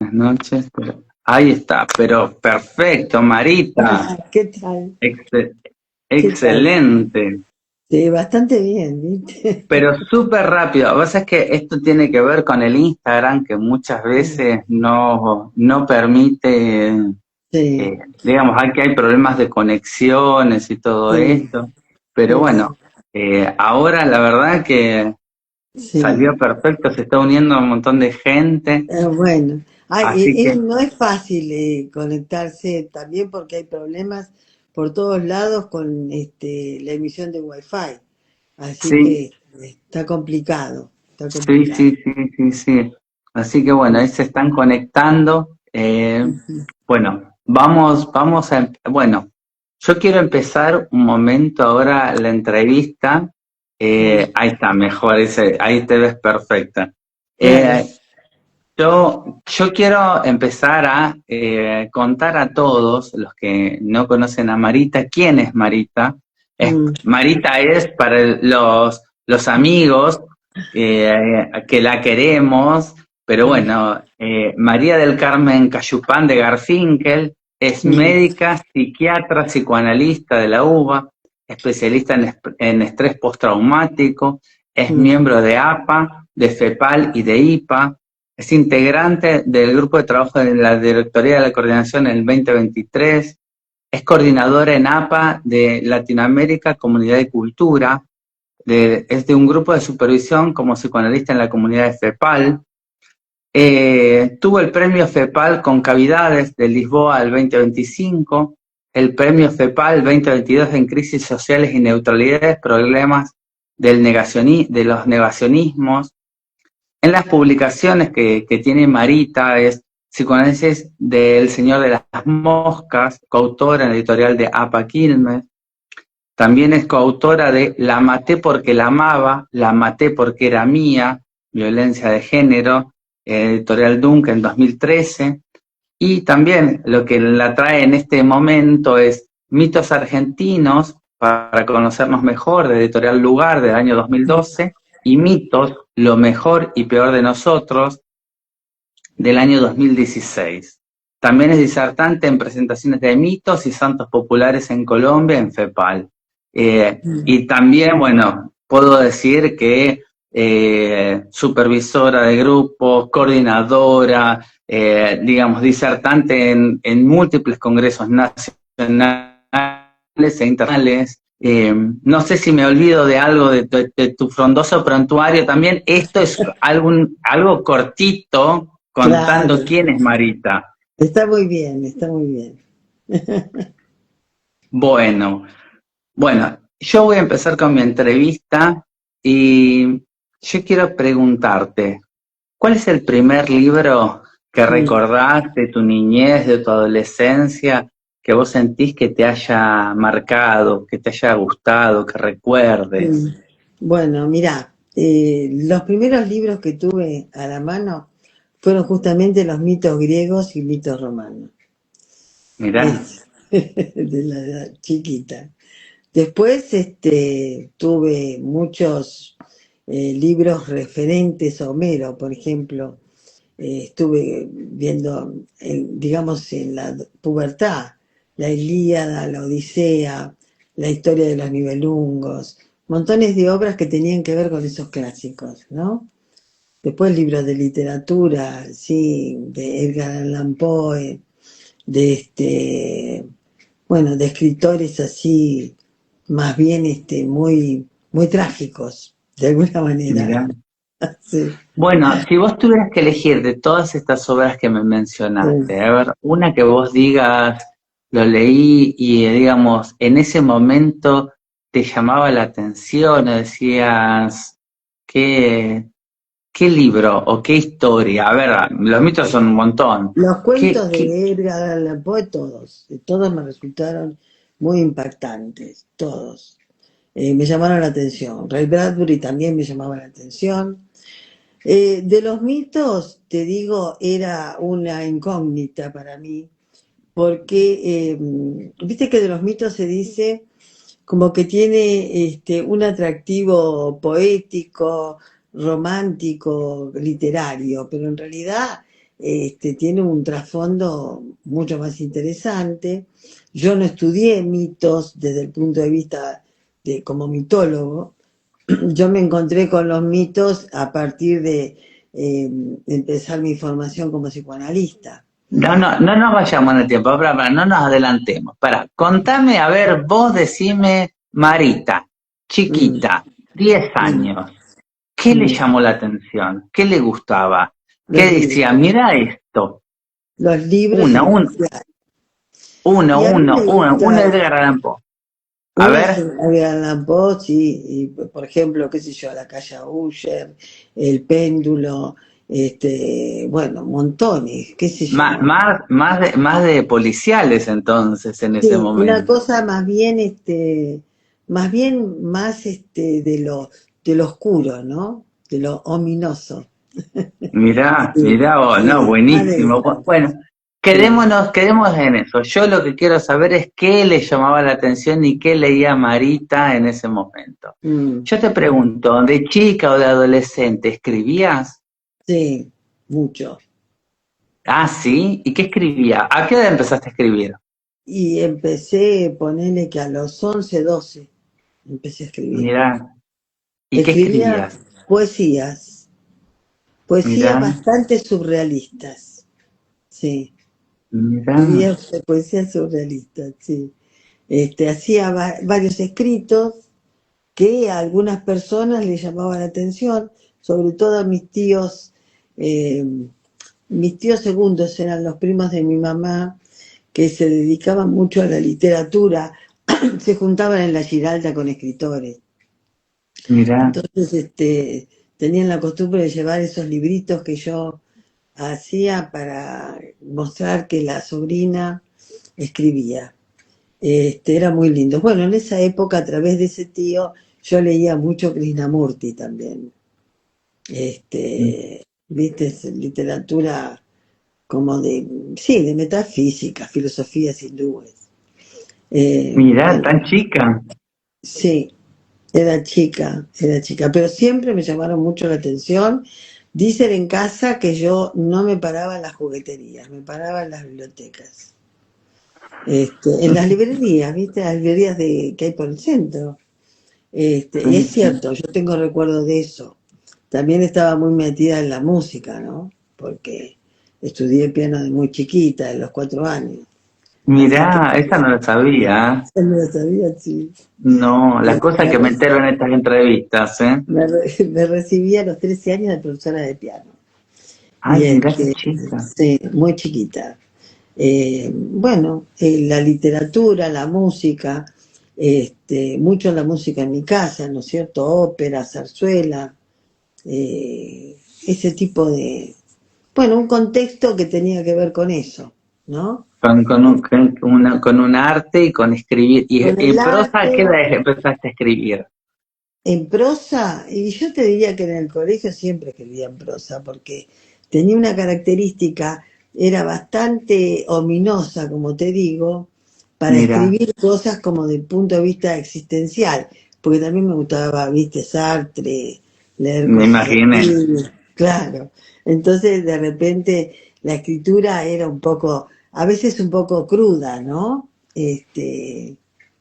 Buenas noches. Ahí está, pero perfecto, Marita. ¿Qué tal? Excel- ¿Qué tal? excelente. Sí, bastante bien, ¿viste? Pero súper rápido. Lo que pasa es que esto tiene que ver con el Instagram, que muchas veces no permite, Sí, digamos, aquí hay problemas de conexiones y todo sí, esto. Pero sí, bueno, ahora la verdad que sí. salió perfecto, se está uniendo un montón de gente. Bueno, Así que no es fácil conectarse también porque hay problemas por todos lados con la emisión de Wi-Fi. Así sí, que está complicado, está sí, complicado. sí, sí, sí, sí. Así que bueno, ahí se están conectando. Ujú. Bueno, vamos a, bueno, yo quiero empezar un momento ahora la entrevista. Bueno, Ahí está, mejor, ahí te ves perfecta. claro. Eh, yo quiero empezar a contar a todos los que no conocen a Marita, ¿quién es Marita? Mm, Marita es para los amigos que la queremos, pero mm, bueno, María del Carmen Cayupán de Garfinkel es mm, médica, psiquiatra, psicoanalista de la UBA, especialista en estrés postraumático, es mm, miembro de APA, de FEPAL y de IPA. Es integrante del grupo de trabajo de la Directoría de la Coordinación en el 2023. Es coordinadora en APA de Latinoamérica, Comunidad de Cultura. Es de un grupo de supervisión como psicoanalista en la comunidad de FEPAL. Tuvo el premio FEPAL con cavidades de Lisboa al 2025, el premio FEPAL 2022 en crisis sociales y neutralidades, problemas de los negacionismos. En las publicaciones que tiene Marita es Psicoanálisis del Señor de las Moscas, coautora en la editorial de APA Quilmes. También es coautora de La maté porque la amaba, La maté porque era mía, violencia de género, editorial Dunk en 2013. Y también lo que la trae en este momento es Mitos Argentinos para conocernos mejor, de editorial Lugar del año 2012, y Mitos, lo mejor y peor de nosotros, del año 2016. También es disertante en presentaciones de mitos y santos populares en Colombia, en FEPAL. mm. Y también, bueno, puedo decir que supervisora de grupos, coordinadora, digamos, disertante en múltiples congresos nacionales e internacionales. No sé si me olvido de algo de tu frondoso prontuario también. Esto es algo cortito Claro, contando quién es Marita. está muy bien, está muy bien. Bueno, bueno, yo voy a empezar con mi entrevista y yo quiero preguntarte, ¿cuál es el primer libro que Mm, recordás de tu niñez, de tu adolescencia, que vos sentís que te haya marcado, que te haya gustado, que mm. recuerdes? Bueno, mira, los primeros libros que tuve a la mano fueron justamente los mitos griegos y mitos romanos. Mirá, Es de la edad chiquita. Después tuve muchos libros referentes a Homero, por ejemplo. Estuve viendo, digamos, en la pubertad, la Ilíada, la Odisea, la historia de los Nibelungos, montones de obras que tenían que ver con esos clásicos, ¿no? Después libros de literatura, sí, de Edgar Allan Poe, de bueno, de escritores así, más bien muy, muy trágicos, de alguna manera. Mirá. Sí, Bueno, si vos tuvieras que elegir de todas estas obras que me mencionaste, sí. a ver, una que vos digas, lo leí y digamos, en ese momento te llamaba la atención, o decías, ¿qué, qué libro o qué historia? A ver, los mitos son un montón. Los ¿Qué, cuentos qué? de Edgar Allan Poe, todos me resultaron muy impactantes, todos. Me llamaron la atención. Ray Bradbury también me llamaba la atención. De los mitos, te digo, era una incógnita para mí, porque viste que de los mitos se dice como que tiene un atractivo poético, romántico, literario, pero en realidad tiene un trasfondo mucho más interesante. Yo no estudié mitos desde el punto de vista de como mitólogo. Yo me encontré con los mitos a partir de empezar mi formación como psicoanalista. No, no, no nos vayamos en el tiempo, no nos adelantemos. Para, contame, a ver, vos decime, Marita, Mm, chiquita, 10 mm, años, ¿qué le mm. llamó la atención? ¿Qué le gustaba? Los ¿Qué decía? libros, Mira esto, los libros una, en un, especial. uno, Y a mí uno, me uno, uno gusta de Edgar Allan Poe. A una ver, Edgar Allan Poe, sí, y por ejemplo, qué sé yo, La calle Usher, El péndulo, bueno, montones, qué sé yo. más de policiales entonces en ese Sí, una momento. cosa más bien más de lo oscuro, ¿no? De lo ominoso. Sí, Mirá vos, no, sí, más de buenísimo. eso. Bueno, Sí. quedémonos en eso. Yo lo que quiero saber es qué le llamaba la atención y qué leía Marita en ese momento. Mm, Yo te pregunto, ¿de chica o de adolescente escribías? sí, mucho. Ah, sí, ¿y qué escribía? ¿A qué edad empezaste a escribir? Y empecé, ponerle que a los 11 12 empecé a escribir. Mirá, ¿y qué Escribía escribías? poesías, poesías Mirá, bastante surrealistas, sí. mirá, Escribía poesías surrealistas, sí. Hacía varios escritos que a algunas personas les llamaban la atención, sobre todo a eh, mis tíos segundos eran los primos de mi mamá, que se dedicaban mucho a la literatura, se juntaban en la Giralda con escritores. mirá. Entonces, tenían la costumbre de llevar esos libritos que yo hacía para mostrar que la sobrina escribía. Era muy lindo. Bueno, en esa época, a través de ese tío, yo leía mucho Krishnamurti también. Viste, es literatura como sí, de metafísica, filosofías hindúes. Mirá, Bueno, tan chica. sí, era chica, pero siempre me llamaron mucho la atención. Dicen en casa que yo no me paraba en las jugueterías, me paraba en las bibliotecas. En las librerías, ¿viste? Las librerías que hay por el centro. Y es Sí, sí. cierto, yo tengo recuerdo de eso. También estaba muy metida en la música, ¿no? Porque estudié piano de muy chiquita, de los 4 años. Así que Mirá, esa no la sabía. ya me lo sabía, sí. No, las Me, cosas me que me re- entero en estas entrevistas, ¿eh? me recibí a los 13 años de profesora de piano. Ay, Y mirá qué chica. sí, muy chiquita. Bueno, la literatura, la música, mucho la música en mi casa, ¿no es cierto? Ópera, zarzuela, ese tipo de, bueno, un contexto que tenía que ver con eso, ¿no? Con un arte y con escribir. Con Y el prosa, ¿a qué arte, edad empezaste a escribir? en prosa, y yo te diría que en el colegio siempre escribía en prosa, porque tenía una característica, era bastante ominosa, como te digo, para Mirá, escribir cosas como del punto de vista existencial, porque también me gustaba, viste, Sartre, leer me cosas imaginé. así, claro. Entonces, de repente, la escritura era un poco, a veces un poco cruda, ¿no?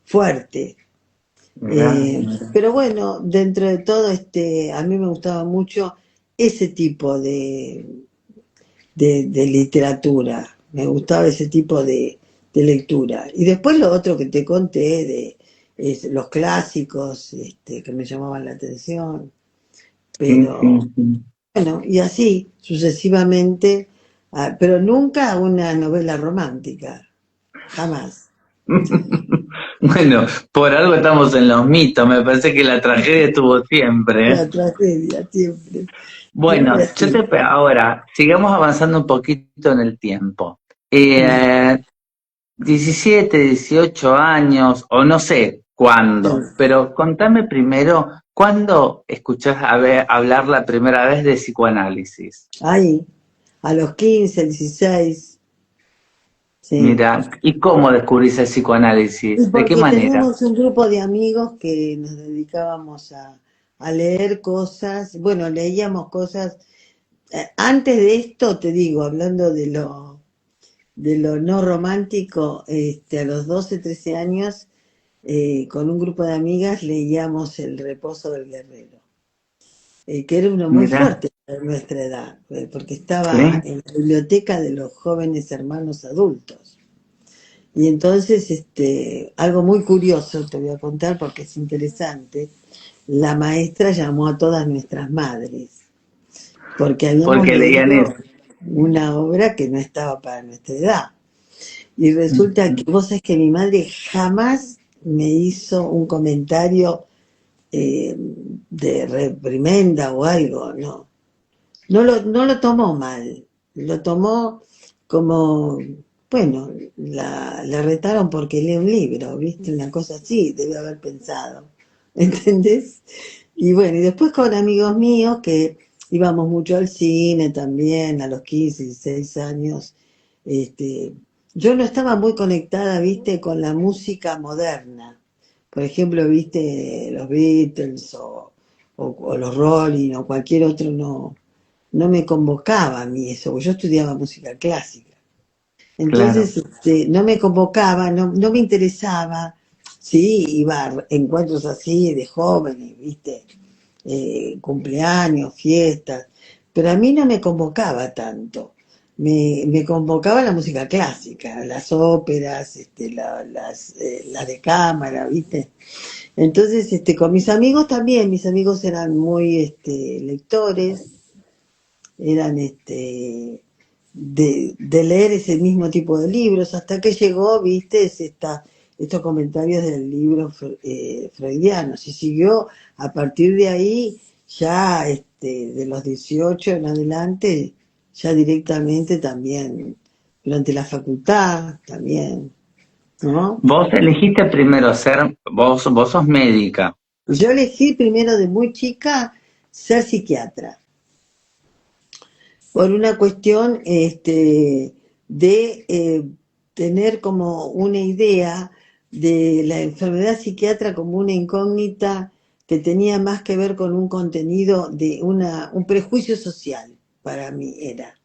fuerte. Mirá. Pero bueno, dentro de todo, a mí me gustaba mucho ese tipo de literatura, me gustaba ese tipo de lectura. Y después lo otro que te conté los clásicos que me llamaban la atención, Sí, sí, pero sí. bueno, y así sucesivamente, pero nunca una novela romántica, jamás. Bueno, por algo estamos en los mitos, me parece que la tragedia estuvo siempre, ¿eh? La tragedia, siempre, siempre Bueno, así. ahora, sigamos avanzando un poquito en el tiempo. Mm, Eh, 17, 18 años, o no sé cuándo, sí. pero contame primero, ¿cuándo escuchás hablar la primera vez de psicoanálisis? Ahí, a los 15, 16, sí. Mira, ¿y cómo descubrís el Y psicoanálisis? ¿De qué porque manera? teníamos un grupo de amigos que nos dedicábamos a leer cosas, bueno, leíamos cosas. Antes de esto, te digo, hablando de lo no romántico, a los 12, 13 años, con un grupo de amigas leíamos El reposo del guerrero, que era uno muy Mira, fuerte de nuestra edad, porque sí, estaba en la biblioteca de los jóvenes hermanos adultos. Y entonces, algo muy curioso te voy a contar porque es interesante. La maestra llamó a todas nuestras madres porque habíamos porque leían eso. leído una obra que no estaba para nuestra edad. Y resulta que vos sabés que mi madre jamás me hizo un comentario de reprimenda o algo, no. No lo tomó mal, lo tomó como, bueno, la retaron porque lee un libro, ¿viste? Una cosa así, debe haber pensado, ¿entendés? Y bueno, y después con amigos míos que íbamos mucho al cine también, a los 15, 16 años, este, yo no estaba muy conectada, ¿viste? Con la música moderna. Por ejemplo, ¿viste? Los Beatles o los Rolling o cualquier otro, no me convocaba a mí eso, porque yo estudiaba música clásica. Claro. Entonces, no me convocaba, no me interesaba. Sí, iba a encuentros así de jóvenes, ¿viste? Cumpleaños, fiestas, pero a mí no me convocaba tanto. Me convocaba la música clásica, las óperas, las de cámara, ¿viste? Entonces, con mis amigos también, mis amigos eran muy lectores, eran de leer ese mismo tipo de libros, hasta que llegó, viste, estos comentarios del libro freudianos, y siguió a partir de ahí, ya de los 18 en adelante, ya directamente también, durante la facultad también, ¿no? Vos elegiste primero ser, vos sos médica. Yo elegí primero de muy chica ser psiquiatra, por una cuestión de tener como una idea de la enfermedad psiquiatra como una incógnita que tenía más que ver con un contenido de un prejuicio social, para mí era.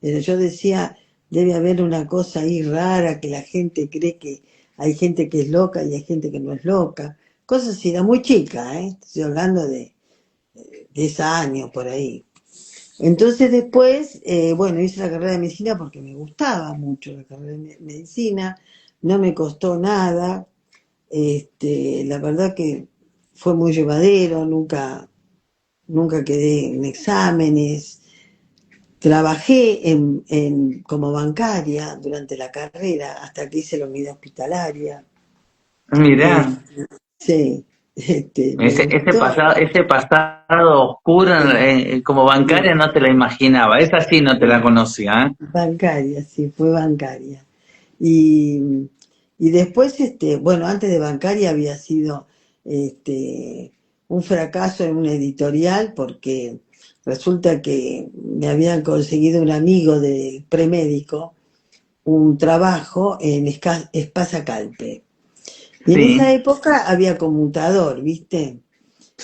Pero yo decía, debe haber una cosa ahí rara que la gente cree que hay gente que es loca y hay gente que no es loca. Cosas así, era muy chica, ¿eh? Estoy hablando de 10 años por ahí. Entonces después, bueno, hice la carrera de medicina porque me gustaba mucho la carrera de medicina, no me costó nada, la verdad que fue muy llevadero, nunca quedé en exámenes, trabajé como bancaria durante la carrera hasta que hice la unidad hospitalaria, Mirá, eh, sí, me gustó, ese pasado oscuro como bancaria sí, no te la imaginaba. Esa sí no te la sí. conocía, ¿eh? Bancaria, sí, fue bancaria. Y, y después, bueno, antes de bancaria había sido un fracaso en una editorial porque resulta que me habían conseguido un amigo del premédico un trabajo en Espasa Calpe. Y en esa Sí, época había conmutador, ¿viste?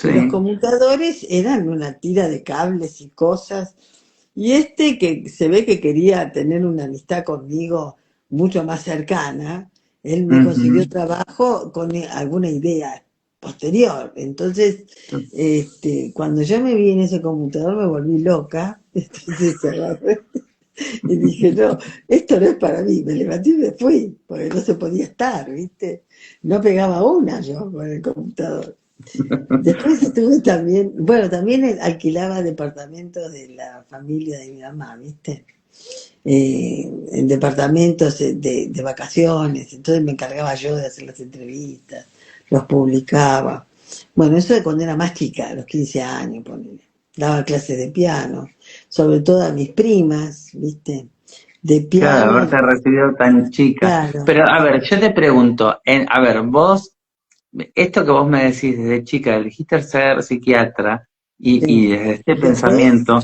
Y los sí. conmutadores eran una tira de cables y cosas. Y que se ve que quería tener una amistad conmigo mucho más cercana, Él me consiguió Ujú. trabajo con alguna idea posterior. Entonces, cuando yo me vi en ese computador me volví loca. Entonces agarré y dije, no, esto no es para mí. Me levanté y me fui, porque no se podía estar, ¿viste? No pegaba una yo con el computador. Después estuve también, bueno, también alquilaba departamentos de la familia de mi mamá, ¿viste? En departamentos de vacaciones, entonces me encargaba yo de hacer las entrevistas, los publicaba. Bueno, eso de cuando era más chica, a los 15 años, ponele. Daba clases de piano, sobre todo a mis primas, ¿viste? De Claro, piano, haberte recibido tan chica. claro, Pero a ver, yo te pregunto, a ver, vos, esto que vos me decís desde chica, elegiste ser psiquiatra y sí. desde este Después, pensamiento,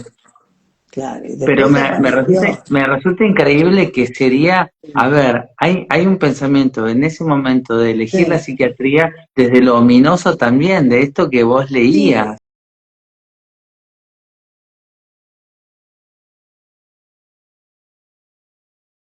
claro, y pero después apareció, me resulta increíble que sería, a ver, hay un pensamiento en ese momento de elegir la sí, psiquiatría desde lo ominoso también, de esto que vos sí, leías.